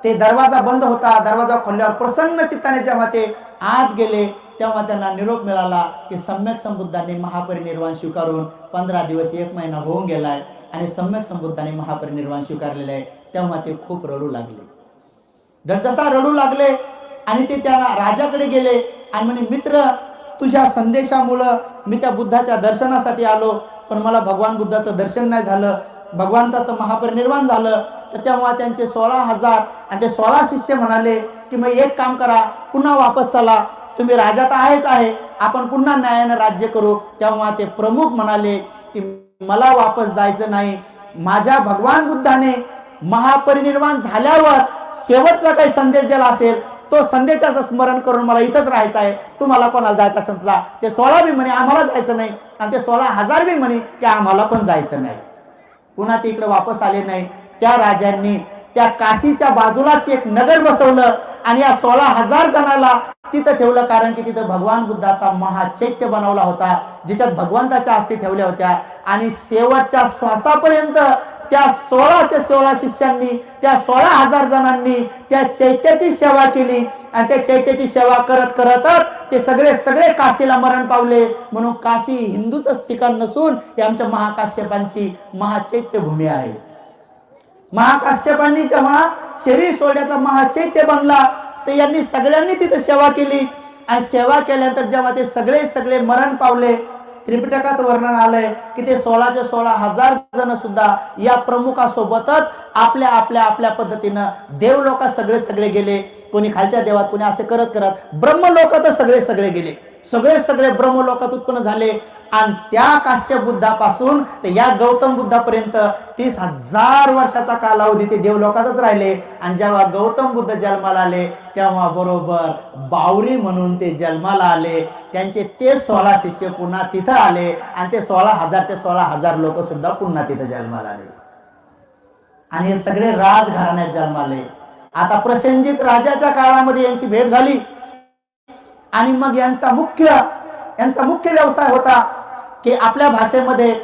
ते दरवाजा बंद होता, दरवाजा खोलल्यावर प्रसन्न चित्ताने जेव्हा ते आत गेले, तेव्हा त्यांना निरोप मिळाला की सम्यक संबुद्धांनी महापरिनिर्वाण स्वीकारून 15 दिवस 1 महिना होऊन गेलाय आणि सम्यक संबुद्धांनी महापरिनिर्वाण स्वीकारलेलं आहे. तेव्हा ते खूप रडू लागले, जसा रडू लागले आणि ते त्या राजाकडे गेले आणि म्हणे, मित्र तुझ्या संदेशामुळं मी त्या बुद्धाच्या दर्शनासाठी आलो, पण मला भगवान बुद्धाचं दर्शन नाही झालं, भगवंताचं महापरिनिर्वाण झालं. तर तेव्हा त्यांचे 16,000 आणि ते 16 शिष्य म्हणाले की मग एक काम करा, पुन्हा वापस चला, तुम्ही राजा तर आहेच आहे, आपण पुन्हा न्यायानं राज्य करू. तेव्हा ते प्रमुख म्हणाले की मला वापस जायचं नाही, माझ्या भगवान बुद्धाने महापरिनिर्वाण झाल्यावर शेवटचा काही संदेश दिला असेल तो संदेशाचं स्मरण करून मला इथंच राहायचं आहे, तुम्हाला कोणाला जायचं असेल जा. ते 16 बी म्हणे आम्हाला जायचं नाही आणि ते 16,000 बी म्हणे की आम्हाला पण जायचं नाही. पुन्हा ते इकडे वापस आले नाही. त्या राजांनी त्या काशीच्या बाजूलाच एक नगर बसवलं आणि या 16,000 जणांना तिथं ठेवलं, कारण की तिथं भगवान बुद्धाचा महाचैत्य बनवला होता, ज्याच्यात भगवंताच्या अस्थी ठेवल्या होत्या. आणि शेवटच्या श्वासापर्यंत त्या 16च्या 16 शिष्यांनी, त्या 16,000 जणांनी त्या चैत्याची सेवा केली आणि त्या चैत्याची सेवा करत करतच ते सगळे काशीला मरण पावले. म्हणून काशी हिंदूचंच ठिकाण नसून हे आमच्या महाकाश्यपांची महाचैत्य भूमी आहे. महाकाश्यपांनी जेव्हा शरीर सोडण्याचा महाचैत्य बनला तर यांनी सगळ्यांनी तिथे सेवा केली आणि सेवा केल्यानंतर जेव्हा ते सगळे मरण पावले, त्रिपिटकात वर्णन आलंय की ते 16चे 16,000 जण सुद्धा या प्रमुखासोबतच आपल्या आपल्या आपल्या पद्धतीनं देवलोकात सगळे गेले. कोणी खालच्या देवात, कोणी असे करत करत ब्रह्मलोकात सगळे गेले. सगळे ब्रह्मलोकात उत्पन्न झाले. आणि त्या काश्यप बुद्धापासून ते या गौतम बुद्धापर्यंत 30,000 वर्षाचा कालावधी ते देवलोकातच राहिले. आणि जेव्हा गौतम बुद्ध जन्माला आले तेव्हा बरोबर बावरी म्हणून ते जन्माला आले. त्यांचे ते 16 शिष्य पुन्हा तिथं आले आणि ते 16,000 ते 16,000 लोक सुद्धा पुन्हा तिथं जन्माला आले आणि हे सगळे राजघराण्यात जन्माले. आता प्रसेनजित राजाच्या काळामध्ये यांची भेट झाली आणि मग यांचा मुख्य व्यवसाय होता की आपल्या भाषेमध्ये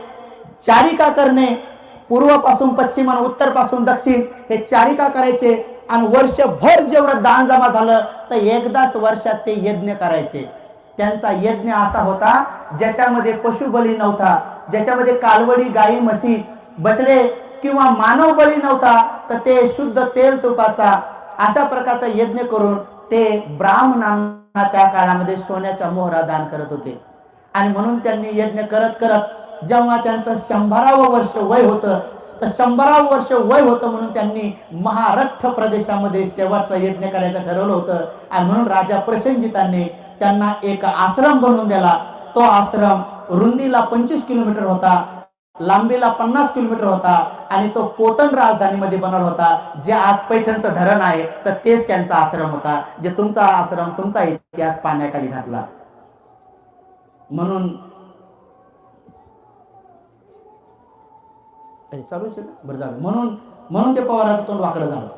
चारिका करणे, पूर्वपासून पश्चिम आणि उत्तरपासून दक्षिण हे चारिका करायचे आणि वर्षभर जेवढं दान जमा झालं तर एकदाच वर्षात ते यज्ञ करायचे. त्यांचा यज्ञ असा होता ज्याच्यामध्ये पशुबली नव्हता, ज्याच्यामध्ये कालवडी, गाई, म्हशी, बछडे किंवा मानव बळी नव्हता, तर ते शुद्ध तेल तुपाचा अशा प्रकारचा यज्ञ करून ते ब्राह्मणांना त्या काळामध्ये सोन्याच्या मोहरा दान करत होते. आणि म्हणून त्यांनी यज्ञ करत करत जेव्हा त्यांचं 100वे वर्ष वय होतं तर 100वे वर्ष वय होतं म्हणून त्यांनी महाराष्ट्र प्रदेशामध्ये शेवटचा यज्ञ करायचं ठरवलं होतं. आणि म्हणून राजा प्रसेनजितांनी त्यांना एक आश्रम बनवून दिला. तो आश्रम रुंदीला 25 किलोमीटर होता, लांबीला 50 किलोमीटर होता आणि तो पोतन राजधानीमध्ये बनवला होता. जे आज पैठणचं धरण आहे तर तेच त्यांचा आश्रम होता, जे तुमचा आश्रम, तुमचा इतिहास पाण्याखाली घातला. म्हणून अरे चालूच आहे का, बरं झालं. म्हणून म्हणून ते पवाराचं तोंड वाकडं झालं.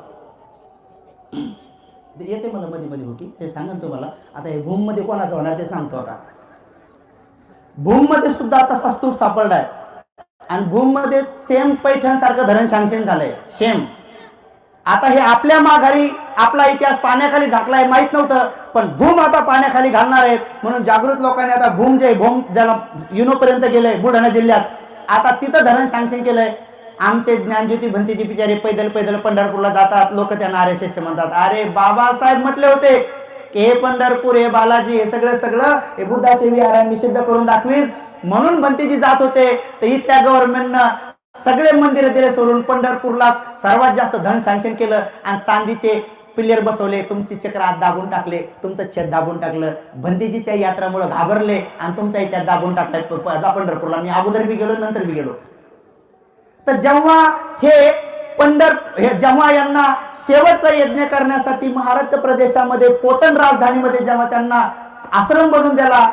येते मला मध्ये मध्ये होती, ते सांगन तुम्हाला. आता हे भूम मध्ये कोणाचं होणार ते सांगतो. आता भूम मध्ये सुद्धा आता स्तूप सापडलाय, आणि भूम मध्ये सेम पैठण सारखं धरण सँक्शन झालंय, सेम. आता हे आपल्या माघारी आपला इतिहास पाण्याखाली झाकलाय, माहित नव्हतं, पण भूम आता पाण्याखाली घालणार आहेत. म्हणून जागृत लोकांनी आता भूम ज्याला युनो पर्यंत गेलंय बुलढाणा जिल्ह्यात, आता तिथं धरण सँक्शन केलंय. आमचे ज्ञानज्योती भंतेजी बिचारे पैदल पैदल पंढरपूरला जातात, लोक त्यांना RSS म्हणतात. अरे बाबासाहेब म्हटले होते की हे पंढरपूर, हे बालाजी, हे सगळं हे बुद्धाचे विहार आहे, मी सिद्ध करून दाखवीन. म्हणून भंतेजी जात होते. तर इथल्या गव्हर्नमेंटनं सगळे मंदिर दिले सोडून पंढरपूरला सर्वात जास्त धन सँक्शन केलं, आणि चांदीचे पिल्लर बसवले, तुमची चक्र आत दाबून टाकले, तुमचं छत दाबून टाकलं. भंतेजीच्या यात्रामुळे घाबरले आणि तुमच्या इतिहास दाबून टाकलाय पंढरपूरला. मी अगोदर बी गेलो, नंतर बी गेलो. तर जेव्हा जेव्हा यांना शेवटचा यज्ञ करण्यासाठी महाराष्ट्र प्रदेशामध्ये पोतन राजधानीमध्ये जेव्हा त्यांना आश्रम बनवून दिला,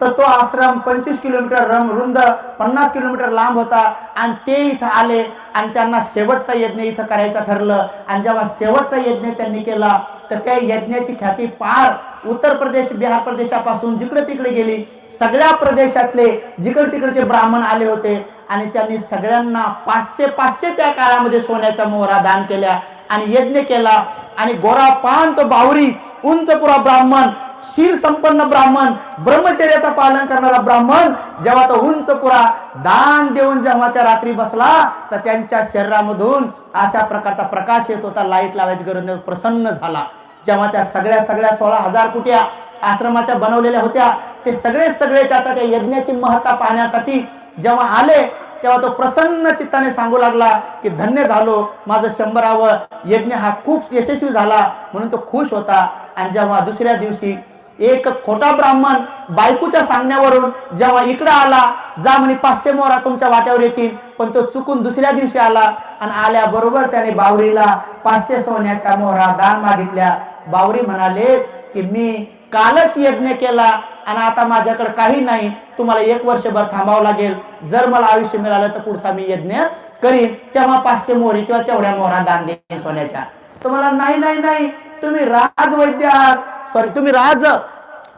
तर तो आश्रम 25 किलोमीटर रुंद, 50 किलोमीटर लांब होता. आणि ते इथं आले आणि त्यांना शेवटचा यज्ञ इथं करायचं ठरलं. आणि जेव्हा शेवटचा यज्ञ त्यांनी केला, तर त्या यज्ञाची ख्याती पार उत्तर प्रदेश, बिहार प्रदेशापासून जिकडे तिकडे गेली. सगळ्या प्रदेशातले जिकडे तिकडचे ब्राह्मण आले होते, आणि त्यांनी सगळ्यांना 500 त्या काळामध्ये सोन्याच्या मोहरा दान केल्या आणि यज्ञ केला. आणि गोरा पान तो बावरी, उंचपुरा ब्राह्मण, शील संपन्न ब्राह्मण, ब्रह्मचर्याचं पालन करणारा ब्राह्मण, जेव्हा तो उंचपुरा दान देऊन जेव्हा त्या रात्री बसला, तर त्यांच्या शरीरामधून अशा प्रकारचा प्रकाश येत होता, लाईट लावायची गरज नाही, प्रसन्न झाला. जेव्हा त्या सगळ्या 16,000 कुट्या आश्रमाच्या बनवलेल्या होत्या, ते सगळे त्याचा त्या यज्ञाची महत्ता पाहण्यासाठी जेव्हा आले, तेव्हा तो प्रसन्न चित्ताने सांगू लागला की धन्य झालो, माझं 100वावं यज्ञ हा खूप यशस्वी झाला, म्हणून तो खुश होता. आणि जेव्हा दुसऱ्या दिवशी एक खोटा ब्राह्मण बायकोच्या सांगण्यावरून जेव्हा इकडे आला, जा म्हणे 500 मोहरा तुमच्या वाट्यावर येतील, पण तो चुकून दुसऱ्या दिवशी आला आणि आल्याबरोबर त्याने बावरीला 500 सोन्याच्या मोहरा दान मागितल्या. बावरी म्हणाले की मी कालच यज्ञ केला आणि आता माझ्याकडे काही नाही, तुम्हाला 1 वर्षभर थांबावं लागेल. जर मला आयुष्य मिळालं तर पुढचा मी यज्ञ करीन, तेव्हा 500 मोहरी किंवा तेवढ्या मोहरा दान देईन सोन्याच्या. तुम्हाला नाही, तुम्ही राजवैद्य आहात, तुम्ही राज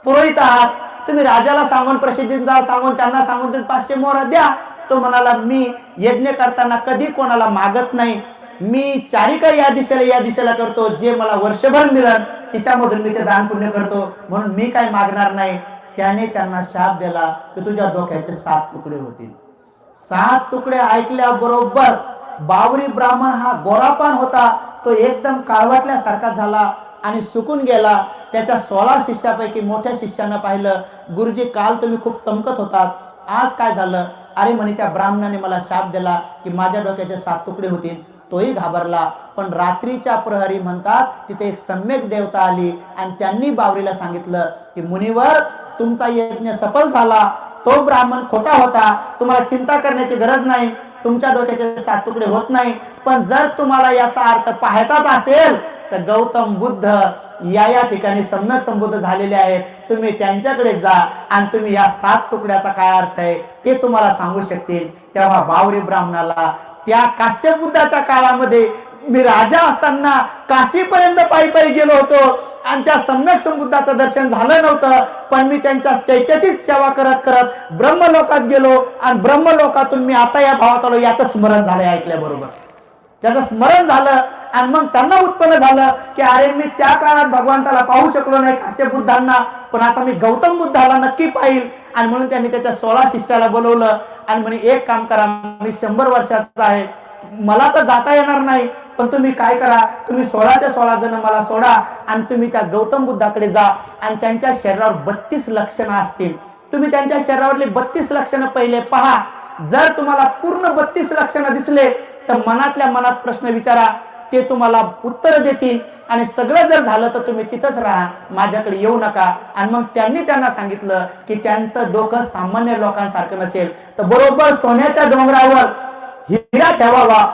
पुरोहित आहात, तुम्ही राजाला सांगून, प्रसिद्धीला सांगून, त्यांना सांगून तुम्ही 500 मोहरा द्या. तो म्हणाला मी यज्ञ करताना कधी कोणाला मागत नाही, मी चारिका या दिशेला करतो, जे मला वर्षभर मिळेल तिच्यामधून मी ते दान पुण्य करतो, म्हणून मी काय मागणार नाही. त्याने त्यांना शाप दिला की तुझ्या डोक्याचे 7 तुकडे होतील. 7 तुकडे ऐकल्याबरोबर बावरी ब्राह्मण हा गोरापान होता, तो एकदम काळवटल्यासारखा झाला आणि सुकून गेला. त्याच्या 16 शिष्यापैकी मोठ्या शिष्यानं पाहिलं, गुरुजी काल तुम्ही खूप चमकत होतात, आज काय झालं? अरे म्हणे त्या ब्राह्मणाने मला शाप दिला की माझ्या डोक्याचे 7 तुकडे होतील. तोही घाबरला. पण रात्रीच्या प्रहरी म्हणतात तिथे एक सम्यक देवता आली आणि त्यांनी बावरीला सांगितलं की मुनिवर तुमचा यज्ञ सफल झाला, तो ब्राह्मण खोटा होता, तुम्हाला चिंता करण्याची गरज नाही, तुमच्या डोक्याचे 7 तुकडे होत नाही. पण जर तुम्हाला याचा अर्थ पाहायचाच असेल तर गौतम बुद्ध या ठिकाणी सम्यक संबुद्ध झालेले आहेत, तुम्ही त्यांच्याकडे जा आणि तुम्ही या 7 तुकड्याचा काय अर्थ आहे ते तुम्हाला सांगू शकतील. तेव्हा बावरी ब्राह्मणाला त्या काश्यप बुद्धाच्या काळामध्ये मी राजा असताना काशीपर्यंत पायी गेलो होतो आणि त्या सम्यक संबुद्धाचं दर्शन झालं नव्हतं, पण मी त्यांच्या चैत्याचीच सेवा करत करत ब्रह्मलोकात गेलो आणि ब्रह्मलोकातून मी आता या भावात आलो, याचं स्मरण झालं. ऐकल्याबरोबर त्याचं स्मरण झालं आणि मग त्यांना उत्पन्न झालं की अरे मी त्या काळात भगवंताला पाहू शकलो नाही, काश्यप बुद्धांना, पण आता मी गौतम बुद्धाला नक्की पाहिल. आणि म्हणून त्यांनी त्याच्या 16 शिष्याला बोलवलं आणि म्हणे एक काम करा, मी 100 वर्षाचा आहे, मला तर जाता येणार नाही, पण तुम्ही काय करा, तुम्ही 16च्या 16 जण मला सोडा आणि तुम्ही त्या गौतम बुद्धाकडे जा आणि त्यांच्या शरीरावर 32 लक्षणं असतील, तुम्ही त्यांच्या शरीरावरली 32 लक्षणं पहिले पहा. जर तुम्हाला पूर्ण 32 लक्षणं दिसले तर मनातल्या मनात प्रश्न विचारा, ते तुम्हाला उत्तर देतील. आणि सगळं जर झालं तर तुम्ही तिथंच राहा, माझ्याकडे येऊ नका. आणि मग त्यांना सांगितलं की त्यांचं डोकं सामान्य लोकांसारखं नसेल, तर बरोबर सोन्याच्या डोंगरावर हिरा ठेवावा,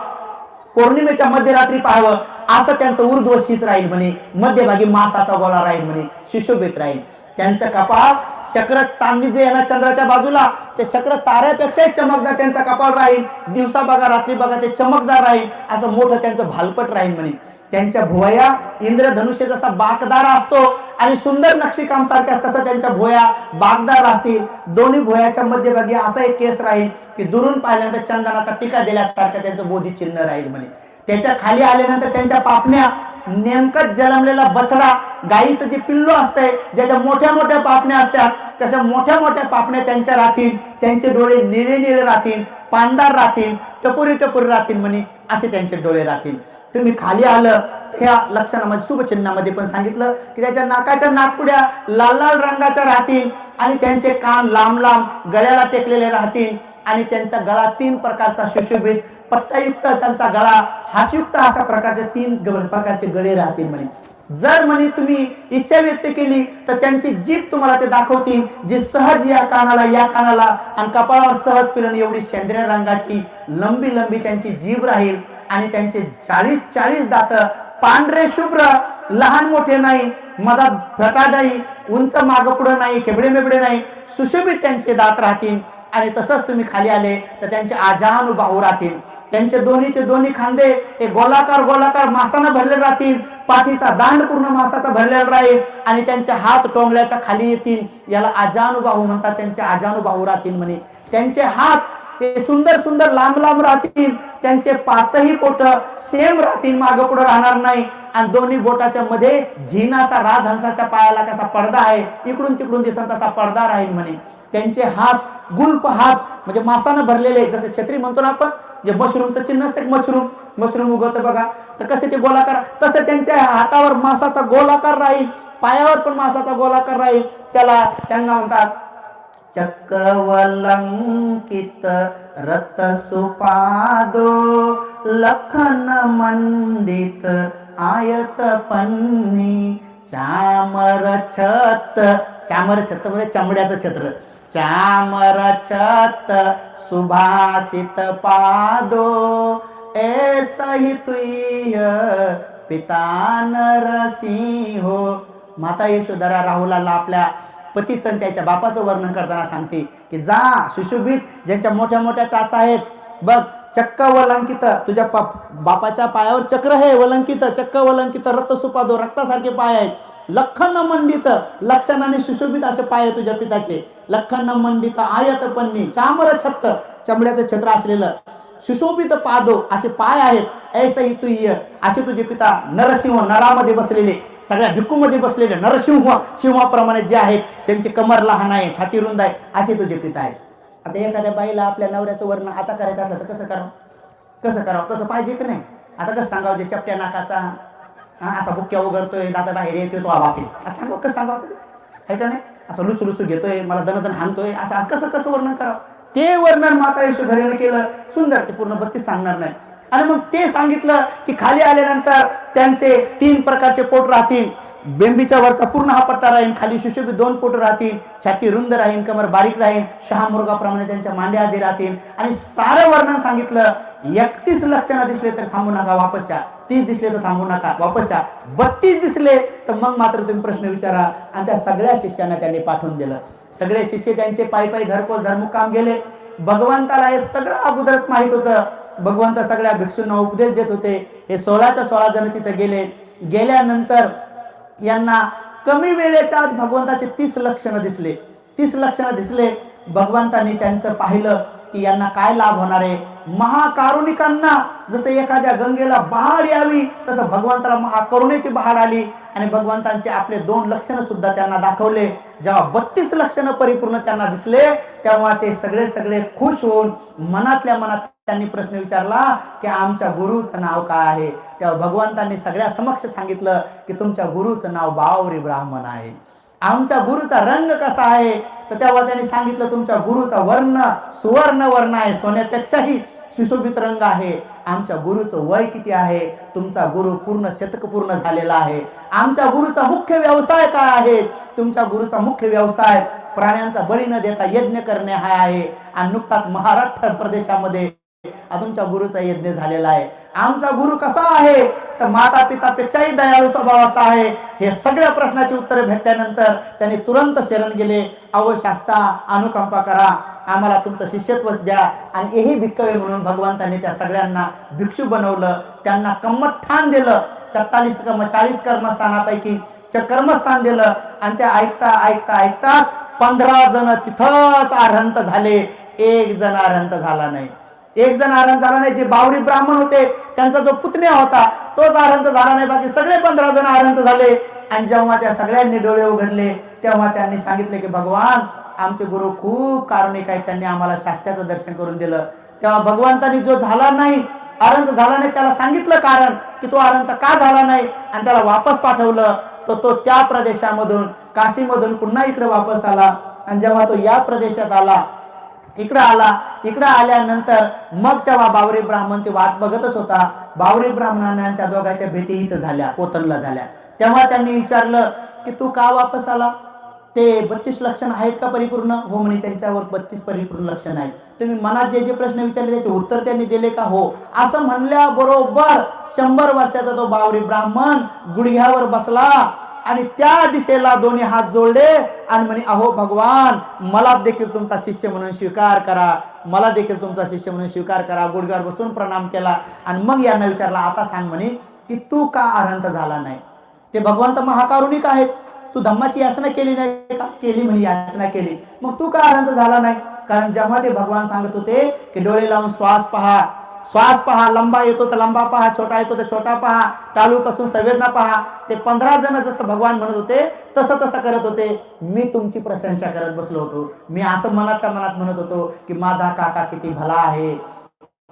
पौर्णिमेच्या मध्यरात्री पाहावं, असं त्यांचं ऊर्ध्व शीस राहील म्हणे, मध्यभागी मासाचा गोळा राहील म्हणे, शिशोभेत राहील. त्यांचं कपाळ शक्र चांदी जे आहे ना चंद्राच्या बाजूला, ते शक्र ताऱ्यापेक्षाही चमकदार त्यांचा कपाळ राहील. दिवसा बघा रात्री बघा ते चमकदार राहील, असं मोठं त्यांचं भालपट राहील म्हणे. त्यांच्या भुवया इंद्रधनुष्य जसा बाकदार असतो आणि सुंदर नक्षीकाम सारख्या तसं त्यांच्या भुवया बाकदार असतील. दोन्ही भुवयाच्या मध्यभागी असा एक केस राहील की दुरून पाहिल्यानंतर चंदनाचा टीका दिल्यासारखं त्यांचं बोधी चिन्ह राहील म्हणे. त्याच्या खाली आल्यानंतर त्यांच्या पापण्या नेमकंच जन्मलेला बछडा गाईचं जे पिल्लू असतंय ज्याच्या मोठ्या मोठ्या पापण्या असतात तशा मोठ्या मोठ्या पापण्या त्यांच्या राहतील. त्यांचे डोळे निळे निळे राहतील, पांढर राहतील, टपोरी टपोरी राहतील म्हणे, असे त्यांचे डोळे राहतील. तुम्ही खाली आलं ह्या लक्षणामध्ये शुभचिन्हामध्ये पण सांगितलं की त्याच्या नाकाच्या नाकपुड्या लाल लाल रंगाच्या राहतील आणि त्यांचे कान लांब लांब गळ्याला टेकलेले राहतील आणि त्यांचा गळा 3 प्रकारचा सुशोभित पट्टायुक्त त्यांचा गळा, हासयुक्त अशा प्रकारचे 3 प्रकारचे गळे राहतील म्हणे. जर म्हणे तुम्ही इच्छा व्यक्त केली तर त्यांची जीभ तुम्हाला ते दाखवतील, जी सहज या कानाला आणि कपाळावर सहज पिरण एवढी शेंद्र्या रंगाची लंबी लंबी त्यांची जीभ राहील आणि त्यांचे 40 दात पांढरे शुभ्र, लहान मोठे नाही, मधात फटा नाही, उंच माग पुढे नाही, खेबडे मेबडे नाही, सुशोभित त्यांचे दात राहतील. आणि तसंच तुम्ही खाली आले तर त्यांचे आजानुबाहू राहतील. त्यांचे दोन्ही खांदे हे गोलाकार मासानं भरलेले राहतील. पाठीचा दांड पूर्ण मासाचा भरलेला राहील आणि त्यांचे हात टोंगल्याच्या खाली येतील, याला आजानुबाहू म्हणतात. त्यांचे आजानुबाहू राहतील म्हणे. त्यांचे हात ते सुंदर सुंदर लांब लांब राहतील. त्यांचे 5ही बोट सेम राहतील, मागं पुढे राहणार नाही. आणि दोन्ही बोटाच्या मध्ये झिनासा राजहंसाच्या पायाला कसा पडदा आहे इकडून तिकडून दिसत तसा पडदा राहील म्हणे. त्यांचे हात गुल्प हात म्हणजे मासानं भरलेले, जसे छत्री म्हणतो ना आपण, जे मशरूमचं चिन्ह असते, मशरूम उगवत बघा, तर कसे ते गोलाकार, तसं त्यांच्या हातावर मासाचा गोलाकार राहील, पायावर पण मासाचा गोलाकार राहील. त्यांना म्हणतात चक्कवलंकित रतसुपादो लखन मंडित आयत पन्नी चामर छत म्हणजे चमड्याचं छत्र, चामर छत सुभाषित पादो ऐसा ही तुय पिता नरसिंहो. माता यशोधरा राहुलाला आपल्या पतीचं त्याच्या बापाचं वर्णन करताना सांगते की जा सुशोभित ज्यांच्या मोठ्या मोठ्या टाचा आहेत बघ, चक्क वलंकित, तुझ्या बापाच्या पायावर चक्र आहे, वलंकित चक्क वलंकित रक्तसुपादो, रक्तासारखे पाय आहेत, लखन मंडित लक्षणाने सुशोभित असे पाय आहे तुझ्या पिताचे, लखन मंडित आयत पन्नी चामर छत्त चमड्याचं छत्र असलेलं, सुशोभित पादो असे पाय आहेत, ऐसही तुय असे तुझे पिता नरसिंह नरामध्ये बसलेले, सगळ्या भिक्खूमध्ये बसलेले नरसिंह सिंहाप्रमाणे जे आहेत, त्यांची कमर लहान आहे, छाती रुंद आहे, असे तुझे पिता आहेत. आता एखाद्या बाईला आपल्या नवऱ्याचं वर्णन आता करायचं असलं तर कसं करावं तसं पाहिजे की नाही. आता कसं सांगावं, जे चपट्या नाकाचा असा बुक्क्या उघडतोय, दाता बाहेर येतोय, तो बापे असं सांगावं, कसं सांगावं आहे का नाही, असं लुचू घेतोय, मला दन हाणतोय, असं कसं वर्णन करावं. ते वर्णन माता यशोधरेने केलं सुंदर, ते पूर्ण 32 सांगणार नाही. आणि मग ते सांगितलं की खाली आल्यानंतर त्यांचे 3 प्रकारचे पोट राहतील, बेंबीच्या वरचा पूर्ण हा पट्टा राहील, खाली सुशोभित 2 पोट राहतील, छाती रुंद राहील, कमर बारीक राहील, शहामृगाप्रमाणे त्यांच्या मांड्या आधी राहतील. आणि सारं वर्णन सांगितलं. 31 लक्षणं दिसले तर थांबू नका, वापस या. 30 दिसले तर थांबू नका, वापस या. 32 दिसले तर मग मात्र तुम्ही प्रश्न विचारा. आणि त्या सगळ्या शिष्यांना त्यांनी पाठवून दिलं. सगळे शिष्य त्यांचे पायी घरपोच धर्मुकाम गेले. भगवंताला हे सगळं अगोदरच माहित होतं. भगवंत सगळ्या भिक्षूंना उपदेश देत होते. हे 16च्या 16 जण तिथे गेले. गेल्यानंतर यांना कमी वेळेच्या आत भगवंताचे 30 लक्षणं दिसले. 30 लक्षणं दिसले. भगवंतांनी त्यांचं पाहिलं की यांना काय लाभ होणार आहे. महाकारुणिकांना जसं एखाद्या गंगेला बहाड यावी तसं भगवंताला महाकरुणेची बहाड आली. आणि भगवंतांचे आपले 2 लक्षणं सुद्धा त्यांना दाखवले. जेव्हा 32 लक्षणं परिपूर्ण त्यांना दिसले तेव्हा ते सगळे खुश होऊन मनातल्या मनात त्यांनी प्रश्न विचारला की आमच्या गुरुचं नाव काय आहे. तेव्हा भगवंतांनी सगळ्या समक्ष सांगितलं की तुमच्या गुरुचं नाव बावरी ब्राह्मण आहे. आमच्या गुरुचा रंग कसा आहे, तर तेव्हा त्यांनी सांगितलं तुमच्या गुरुचा वर्ण सुवर्ण वर्ण आहे, सोन्यापेक्षाही सुशोभित रंग आहे. आमच्या गुरुचं वय किती आहे, तुमचा गुरु पूर्ण शतक पूर्ण झालेला आहे. आमच्या गुरुचा मुख्य व्यवसाय काय आहे, तुमच्या गुरुचा मुख्य व्यवसाय प्राण्यांचा बळी न देता यज्ञ करणे हा आहे. आणि नुकताच महाराष्ट्र प्रदेशामध्ये तुमच्या गुरुचा यज्ञ झालेला आहे. आमचा गुरु कसा आहे, तर माता पितापेक्षाही दयाळू स्वभावाचा आहे. हे सगळ्या प्रश्नाची उत्तरे भेटल्यानंतर त्यांनी तुरंत शरण गेले. अहो शास्ता, अनुकंपा करा, आम्हाला तुमचं शिष्यत्व द्या. आणि हेही भिक्कवे म्हणून भगवंतांनी त्या सगळ्यांना भिक्षू बनवलं. त्यांना कम्मठान दिलं. 40 कर्मस्थानापैकी कर्मस्थान दिलं. आणि ते ऐकता ऐकता ऐकताच 15 जण तिथंच आरहंत झाले. एक जण आरहंत झाला नाही. एक जण आरहंत झाला नाही. जे बावरी ब्राह्मण होते त्यांचा जो पुतण्या होता तोच आरहंत झाला नाही. बाकी सगळे 15 जण आरहंत झाले. आणि जेव्हा त्या सगळ्यांनी डोळे उघडले तेव्हा त्यांनी सांगितले की भगवान, आमचे गुरु खूप कारुणिक आहेत, त्यांनी आम्हाला शास्त्राचं दर्शन करून दिलं. तेव्हा भगवंतांनी जो झाला नाही, आरहंत झाला नाही, त्याला सांगितलं कारण की तो आरहंत का झाला नाही आणि त्याला वापस पाठवलं. तो त्या प्रदेशामधून, काशीमधून पुन्हा इकडे वापस आला. आणि जेव्हा तो या प्रदेशात आला, इकडं आल्यानंतर मग तेव्हा बावरी ब्राह्मण ती वाट बघतच होता. बावरी ब्राह्मणांना त्या दोघांच्या भेटी इथं झाल्या, पोतनला झाल्या. तेव्हा त्यांनी विचारलं की तू का वापस आला? ते 32 लक्षण आहेत का परिपूर्ण? हो म्हणे, त्यांच्यावर 32 परिपूर्ण लक्षण आहेत. तुम्ही मनात जे जे प्रश्न विचारले त्याचे उत्तर त्यांनी दिले का? हो. असं म्हणल्याबरोबर 100 वर्षाचा तो बावरी ब्राह्मण गुडघ्यावर बसला आणि त्या दिशेला दोन्ही हात जोडले आणि म्हणे, अहो भगवान, मला देखील तुमचा शिष्य म्हणून स्वीकार करा, मला देखील तुमचा शिष्य म्हणून स्वीकार करा. गुडघ्यावर बसून प्रणाम केला. आणि मग यांना विचारला, आता सांग म्हणे की तू का आरहंत झाला नाही? ते भगवंत महाकारुणिक आहेत. तू धम्माची याचना केली नाही का? केली म्हणे, याचना केली. मग तू का आरहंत झाला नाही? कारण जेव्हा ते भगवान सांगत होते की डोळे लावून श्वास पहा, लंबा येतो तर लंबा पहा, छोटा येतो तर छोटा पहा, टाळूपासून संवेदना पहा. ते 15 जण जसं भगवान म्हणत होते तसं करत होते. मी तुमची प्रशंसा करत बसलो होतो. मी असं मनात म्हणत होतो की माझा काका किती भला आहे,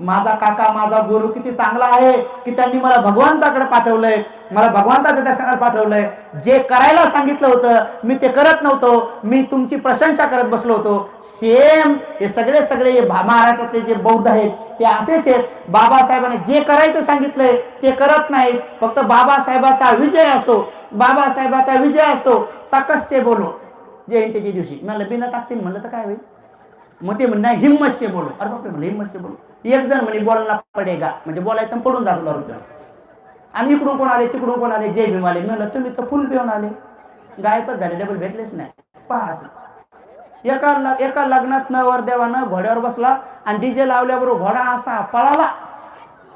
माझा काका, माझा गुरु किती चांगला आहे की त्यांनी मला भगवंताकडे पाठवलंय, मला भगवंताच्या दर्शनाला पाठवलंय. जे करायला सांगितलं होतं मी ते करत नव्हतो, मी तुमची प्रशंसा करत बसलो होतो. सेम हे सगळे महाराष्ट्रातले जे बौद्ध आहेत ते असेच आहेत. बाबासाहेबांनी जे करायचं सांगितलंय ते करत नाहीत. फक्त बाबासाहेबाचा विजय असो, तकस्य बोलो जयंतीच्या दिवशी मला बिना टाकतील म्हणलं तर काय होईल? मग ते म्हणणं हिम्मत से बोलो. अरे बापरे, म्हणलं हिम्मत से बोलो. एक जण म्हणे बोलना पडेगा, म्हणजे बोलायचं पडून जातो दारू. आणि इकडून कोण आले, तिकडून कोण आले, जय भीम आले. म्हणलं तुम्ही तर फुल पिऊन आले, गायबच झाले, डबल भेटलेच नाही. पहा, एका लग्नात नवरदेवानं घोड्यावर बसला आणि डीजे लावल्याबरोबर घोडा असा पळाला,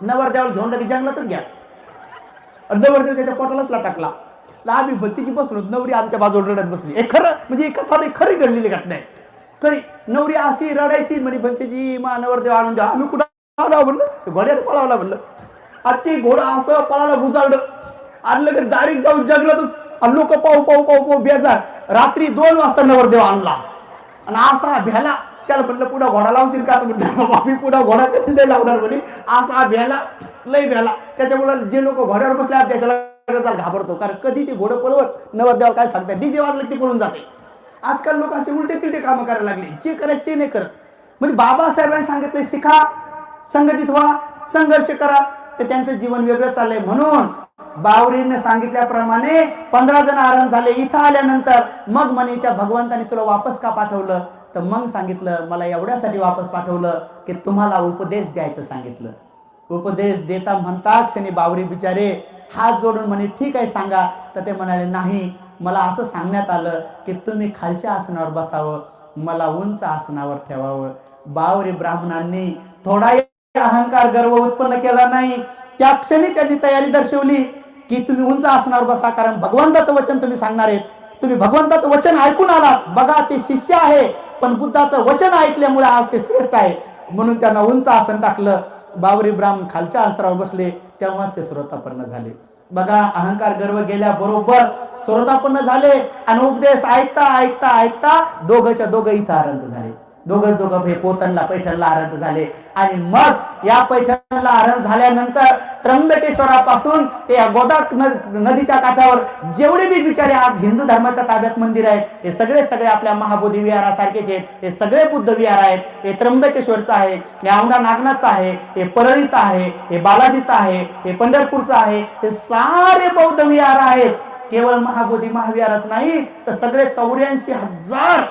नवरदेवाला घेऊन लगेच जंगलातच घ्या. नवरदेव त्याच्या पोटालाच लटकला. आम्ही भलतीची बसलो, नवरी आमच्या बाजूला रडत बसली. हे खरं म्हणजे खरी घडलेली घटना आहे. खरी नवरी अशी रडायची म्हणे, भलतीची मा नवरदेव आणून द्या. आम्ही कुठं आला म्हणलं, घोड्याने पळावला म्हणलं. आता ते घोडा असं पळाला, गुजारलं आणि लगेच डायरेक्ट जाऊन जंगलातच. लोक पाहू बेजार. रात्री 2 वाजता नवरदेव आणला आणि असा भ्याला. त्याला म्हणलं पुढा घोडा लावशील का? म्हणलं आम्ही पुढा घोडा कधी नाही लावणार म्हणे. असा भ्याला, लय भ्याला. त्याच्यामुळे जे लोक घोड्यावर बसले त्याच्याला घाबरतो, कारण कधी ते घोडं पळवत नवरदेवाला काय सांगतात, डीजे वाजलं ते पळून जाते. आजकाल लोक असे उलटे तिलटे कामं करायला लागले, जे करायचं ते नाही करत. म्हणजे बाबासाहेबांनी सांगितलं शिका, संघटित व्हा, संघर्ष करा. तर त्यांचं जीवन वेगळं चाललंय. म्हणून बावरीने सांगितल्याप्रमाणे 15 जण आरहंत झाले. इथं आल्यानंतर मग म्हणे त्या भगवंताने तुला वापस का पाठवलं? तर मग सांगितलं, मला एवढ्यासाठी वापस पाठवलं की तुम्हाला उपदेश द्यायचं सांगितलं. उपदेश देता म्हणता क्षणी बावरी बिचारे हात जोडून म्हणे, ठीक आहे सांगा. तर ते म्हणाले, नाही, मला असं सांगण्यात आलं की तुम्ही खालच्या आसनावर बसावं, मला उंच आसनावर ठेवावं. बावरी ब्राह्मणांनी थोडाही अहंकार, गर्व उत्पन्न केला नाही. त्या क्षणी त्यांनी तयारी दर्शवली की तुम्ही उंच आसनावर बसा, कारण भगवंताचं वचन तुम्ही सांगणार आहेत. तुम्ही भगवंताचं वचन ऐकून आलात. बघा, ते शिष्य आहे पण बुद्धाचं वचन ऐकल्यामुळे आज ते श्रेष्ठ आहे. म्हणून त्यांना उंच आसन टाकलं. बावरी ब्राह्मण खालच्या आसनावर बसले, तेव्हाच ते श्रोतापन्न झाले. बघा, अहंकार गर्व गेल्याबरोबर श्रोतापन्न झाले आणि उपदेश ऐकता दोघंच्या दोघं इथं आरंभ झाले. दोघं हे पोतनला, पैठणला आरंभ झाले. आणि मग या पैठणला आरंभ झाल्यानंतर त्र्यंबकेश्वरापासून ते गोदाक नदीच्या काठावर जेवढे बी बिचारे आज हिंदू धर्माच्या ताब्यात मंदिर आहेत, हे सगळे आपल्या महाबोधी विहारासारखेच आहेत. हे सगळे बुद्ध विहार आहेत. हे त्र्यंबकेश्वरचं आहे, हे औंढा नागनाथचं आहे, हे परळीचं आहे, हे बालाजीचं आहे, हे पंढरपूरचं आहे. हे सारे बौद्ध विहार आहेत. केवळ महाबोधी महाविहारच नाही तर सगळे 84,000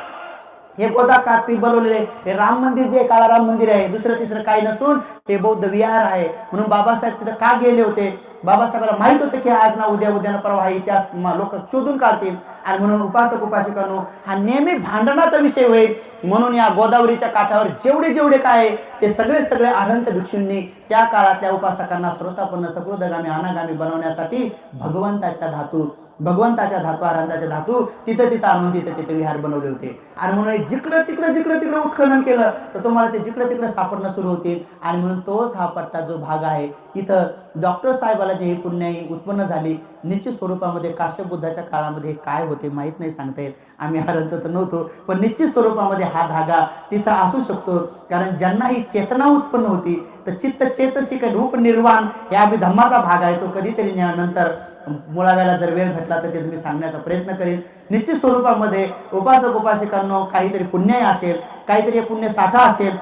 हे गोदाकाठी बनवलेले हे राम मंदिर, जे काळा राम मंदिर आहे, दुसरं तिसरं काही नसून ते बौद्ध विहार आहे. म्हणून बाबासाहेब तिथं का गेले होते? बाबासाहेबांना माहित होतं की आज ना उद्या उद्या ना परवा हा इतिहास लोक शोधून काढतील आणि म्हणून उपासक उपासिकांनो हा नेहमी भांडणाचा विषय होईल. म्हणून या गोदावरीच्या काठावर जेवढे जेवढे काय ते सगळे सगळे अरहंत भिक्षूंनी त्या काळातल्या उपासकांना श्रोतापन्न सकृतगामी अनागामी बनवण्यासाठी भगवंताच्या धातू अरहंताच्या धातू तिथं तिथं आणून तिथे विहार बनवले होते. आणि म्हणून जिकडं तिकडं उत्खनन केलं तर तुम्हाला ते जिकडं तिकडं सापडणं सुरू होतील. आणि म्हणून तोच हा पट्टा जो भाग आहे इथं डॉक्टर साहेबाला जे ही पुण्याई उत्पन्न झाली निश्चित स्वरूपामध्ये काश्यप बुद्धाच्या काळामध्ये काय होते माहीत नाही, सांगता येत. आम्ही अरहंत तर नव्हतो, पण निश्चित स्वरूपामध्ये हा धागा तिथं असू शकतो. कारण ज्यांना ही चेतना उत्पन्न होती तर चित्त चेतसिक रूप निर्वाण या अभिधम्माचा भाग आहे. तो कधीतरी नंतर मुळाव्याला जर वेळ भेटला तर ते तुम्ही सांगण्याचा प्रयत्न करेन. निश्चित स्वरूपामध्ये उपासक उपासिकांनो काहीतरी पुण्य असेल, काहीतरी पुण्य साठा असेल,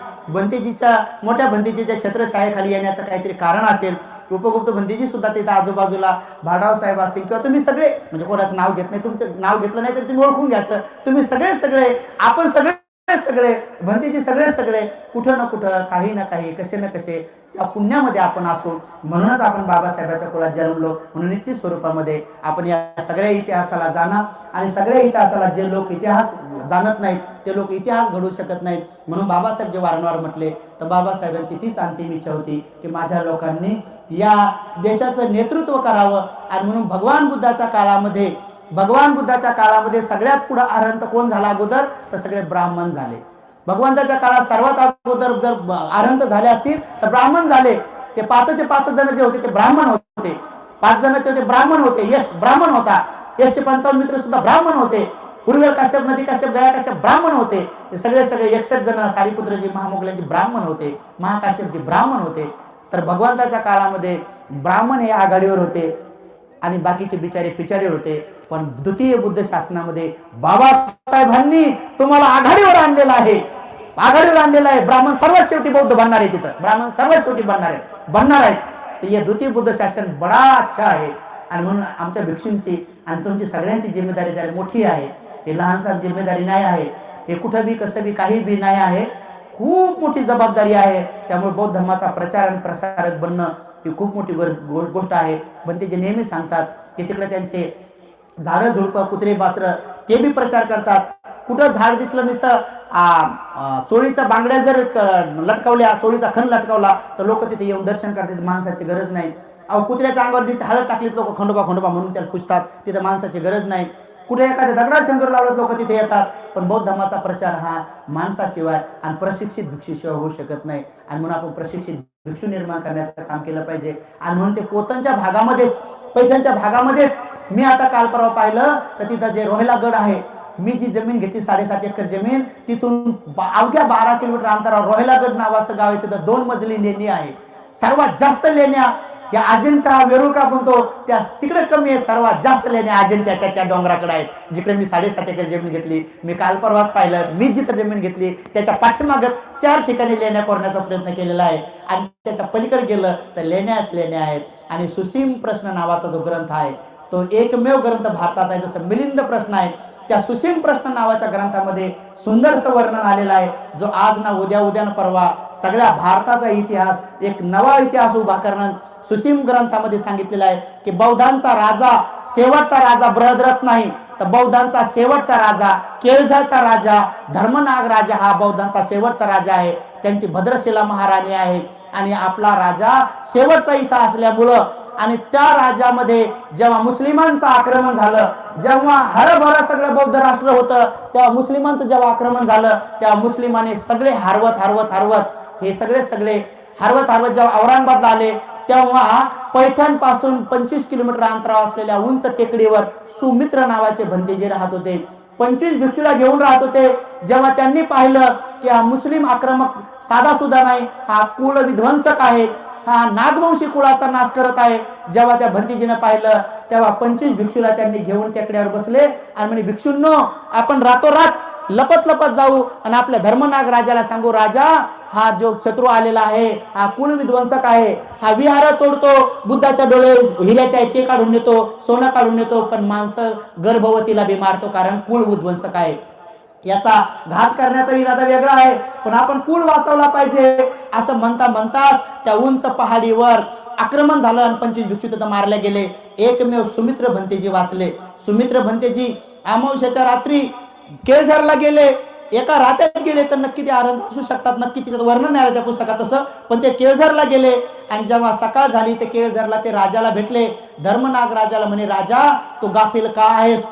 मोठ्या भंतेजीच्या छत्रछायेखाली येण्याचं काहीतरी कारण असेल. उपगुप्त भंतेजी सुद्धा तिथं आजूबाजूला भाडराव साहेब असतील किंवा तुम्ही सगळे, म्हणजे कोणाचं नाव घेत नाही, तुमचं नाव घेतलं नाही तर तुम्ही ओळखून घ्यायचं. तुम्ही सगळे आपण सगळे भंतेजी सगळे कुठं ना कुठं काही ना काही कसे ना कसे त्या पुण्यामध्ये आपण असो. म्हणूनच आपण बाबासाहेबांच्या कुळात जन्मलो. म्हणून निश्चित स्वरूपामध्ये आपण या सगळ्या इतिहासाला जाणा. आणि सगळ्या इतिहासाला जे लोक इतिहास जाणत नाहीत ते लोक इतिहास घडवू शकत नाहीत. म्हणून बाबासाहेब जे वारंवार म्हटले तर बाबासाहेबांची तीच अंतिम इच्छा होती की माझ्या लोकांनी या देशाचं नेतृत्व करावं. आणि म्हणून भगवान बुद्धाच्या काळामध्ये सगळ्यात पुढे अरहंत कोण झाला अगोदर तर सगळे ब्राह्मण झाले. भगवंताच्या काळात सर्वात अगोदर जर अरहंत झाले असतील तर ब्राह्मण झाले. ते 5 जण जे होते ते ब्राह्मण होते. 5 जणांचे होते ब्राह्मण होते. यश ब्राह्मण होता. यशचे 55 मित्र सुद्धा ब्राह्मण होते. उर्वेल काश्यप, नदी काश्यप, गया काश्यप ब्राह्मण होते. हे सगळे 61 जण सारीपुत्रजी महामोगल्यांचे ब्राह्मण होते. महाकाश्यपजी ब्राह्मण होते. तर भगवंताच्या काळामध्ये ब्राह्मण हे आघाडीवर होते आणि बाकीचे बिचारे पिछाडीवर होते. पण द्वितीय बुद्ध शासनामध्ये बाबासाहेबांनी तुम्हाला आघाडीवर आणलेला आहे. ब्राह्मण सर्वात शेवटी बौद्ध बनणार आहे. तिथं ब्राह्मण सर्वात शेवटी बनणार आहेत. तर हे द्वितीय बुद्ध शासन बडा अच्छा आहे. आणि म्हणून आमच्या भिक्षूंची आणि तुमची सगळ्यांची जिम्मेदारी जरा मोठी आहे. हे लहानसा जिम्मेदारी नाही आहे. हे कुठं बी कसं बी काही बी नाही आहे. खूप मोठी जबाबदारी आहे. त्यामुळे बौद्ध धर्माचा प्रचार आणि प्रसारक बनणं ही खूप मोठी गोष्ट आहे. पण ते जे नेहमी सांगतात की तिकडे त्यांचे झाडं झुडपं कुत्रे मात्र ते बी प्रचार करतात. कुठं झाड दिसलं नुसतं चोळीचा बांगड्या जर लटकावल्या, चोळीचा खण लटकावला तर लोक तिथे येऊन दर्शन करतात. माणसाची गरज नाही. कुत्र्याच्या अंगावर दिसते हळद टाकलीत लोक खंडोबा म्हणून त्याला पुजतात. तिथे माणसाची गरज नाही. कुठे एखाद्या दगडात शेंदूर लावलं लोक तिथे येतात. पण बौद्ध धर्माचा प्रचार हा माणसाशिवाय आणि प्रशिक्षित भिक्षूशिवाय होऊ शकत नाही. आणि म्हणून आपण प्रशिक्षित भिक्षू निर्माण करण्याचं काम केलं पाहिजे. आणि म्हणून ते पोतनच्या भागामध्येच, पैठणच्या भागामध्येच मी आता काल परवा पाहिलं तर तिथं जे रोहिला गड आहे, मी जी जमीन घेतली 7.5 एकर जमीन, तिथून अवघ्या 12 किलोमीटर अंतरावर रोहिला गड नावाचं गाव आहे. तिथं 2 मजली लेणी आहे. सर्वात जास्त लेण्या या अजिंठा वेरूळका म्हणतो त्या तिकडे कमी आहे. सर्वात जास्त लेण्या अजिंठ्याच्या त्या डोंगराकडे आहेत, जिकडे मी 7.5 एकर जमीन घेतली. मी काल परवाच पाहिलं. मी जिथं जमीन घेतली त्याच्या पाठीमागच 4 ठिकाणी लेण्या करण्याचा प्रयत्न केलेला आहे. आणि त्याच्या पलीकडे गेलं तर लेण्याच लेण्या आहेत. आणि सुसीम प्रश्न नावाचा जो ग्रंथ आहे तो एकमेव ग्रंथ भारतात आहे. जसं मिलिंद प्रश्न आहे, त्या सुसीम प्रश्न नावाच्या ग्रंथामध्ये सुंदरसं वर्णन आलेलं आहे. जो आज ना उद्या ना परवा सगळ्या भारताचा इतिहास, एक नवा इतिहास उभा करणं सुसीम ग्रंथामध्ये सांगितलेलं आहे. की बौद्धांचा राजा, शेवटचा राजा बृहद्रथ नाही, तर बौद्धांचा शेवटचा राजा, केळझरचा राजा, धर्मनाग राजा हा बौद्धांचा शेवटचा राजा आहे. त्यांची भद्रशिला महाराणी आहे. आणि आपला राजा शेवटचा इथं असल्यामुळं आणि त्या राज्यामध्ये जेव्हा मुस्लिमांचं आक्रमण झालं, जेव्हा हरभरा सगळं बौद्ध राष्ट्र होतं, तेव्हा मुस्लिमांचं जेव्हा आक्रमण झालं तेव्हा मुस्लिमाने सगळे हरवत हे सगळे हरवत जेव्हा औरंगाबादला आले तेव्हा पैठण पासून 25 किलोमीटर अंतरावर असलेल्या उंच टेकडीवर सुमित्र नावाचे भंतेजी राहत होते. 25 भिक्षूला घेऊन राहत होते. जेव्हा त्यांनी पाहिलं की हा मुस्लिम आक्रमक साधा सुद्धा नाही, हा कुल विध्वंसक आहे, हा नागवंशी कुळाचा नाश करत आहे, जेव्हा त्या भंतेजीने पाहिलं तेव्हा 25 भिक्षूला त्यांनी घेऊन टेकड्यावर बसले आणि म्हणे भिक्षूंनो आपण रातोरात लपत जाऊ आणि आपल्या धर्मनाग राजाला सांगू, राजा हा जो शत्रू आलेला आहे हा कुल विध्वंसक आहे, हा विहार तोडतो, बुद्धाच्या डोळे हिऱ्याच्या आहेत ते काढून नेतो, सोनं काढून नेतो, पण माणसं गर्भवतीला बी मारतो कारण कुल विध्वंसक आहे. याचा घात करण्याचा इरादा वेगळा आहे, पण आपण कुळ वाचवला पाहिजे असं म्हणताच त्या उंच पहाडीवर आक्रमण झालं आणि 25 भिक्षू तिथं मारले गेले. एकमेव सुमित्र भंतेजी वाचले. सुमित्र भंतेजी अमावस्याच्या रात्री केळझरला गेले. एका रात्यात गेले तर नक्की ते आनंद असू शकतात, नक्की तिच्यात वर्णन नाही त्या पुस्तकात तसं, पण ते केळझरला गेले. आणि जेव्हा सकाळ झाली ते केळझरला ते राजाला भेटले. धर्मनाग राजाला म्हणे, राजा तू गाफील का आहेस?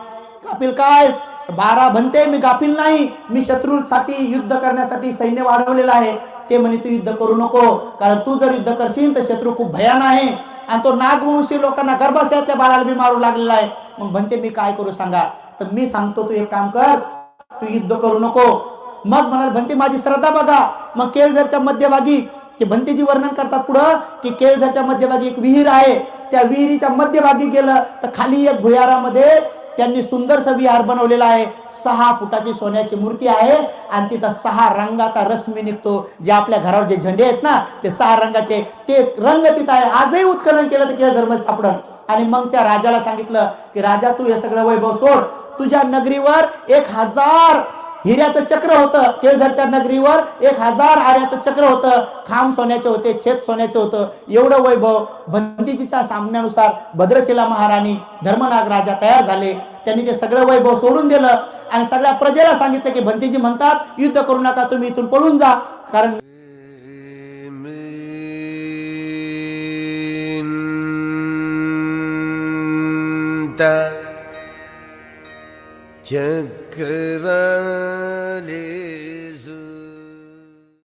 गाफील का आहेस? 12 भंते, मी गाफील नाही, मी शत्रूसाठी युद्ध करण्यासाठी सैन्य वाढवलेलं आहे. ते म्हणे तू युद्ध करू नको, कारण तू जर युद्ध करशील तर शत्रू खूप भयान आहे आणि तो नागवंशी लोकांना गर्भाशयातल्या बाळाला बी मारू लागलेला आहे. मग भंते मी काय करू सांगा? तर मी सांगतो तू एक काम कर, तू युद्ध करू नको. मग म्हणाल भंते माझी श्रद्धा बघा. मग केळझरच्या मध्यभागी ते भंतेजी वर्णन करतात पुढं की केळझरच्या मध्यभागी एक विहीर आहे. त्या विहिरीच्या मध्यभागी गेलं तर खाली एक भुयारामध्ये त्यांनी सुंदरसं विहार बनवलेला आहे. 6 फुटाची सोन्याची मूर्ती आहे आणि तिथं 6 रंगाचा रश्मी निघतो. जे आपल्या घरावर जे झेंडे आहेत ना ते 6 रंगाचे ते रंग तिथं आहे. आजही उत्खनन केलं तर केळझरमध्ये सापडलं. आणि मग त्या राजाला सांगितलं की राजा तू हे सगळं वैभव सोड, तुझ्या नगरीवर 1000 हिऱ्याचं चक्र होतं. केळझरच्या नगरीवर 1000 आऱ्याचं चक्र होतं. खांब सोन्याचे होते, छेद सोन्याचे होतं. एवढं वैभव. भंतेजीच्या सांगण्यानुसार भद्रशिला महाराणी धर्मनाग राजा तयार झाले. त्यांनी ते सगळं वैभव सोडून दिलं आणि सगळ्या प्रजेला सांगितलं की भंतेजी म्हणतात युद्ध करू नका, तुम्ही इथून पळून जा. कारण चक्रवाले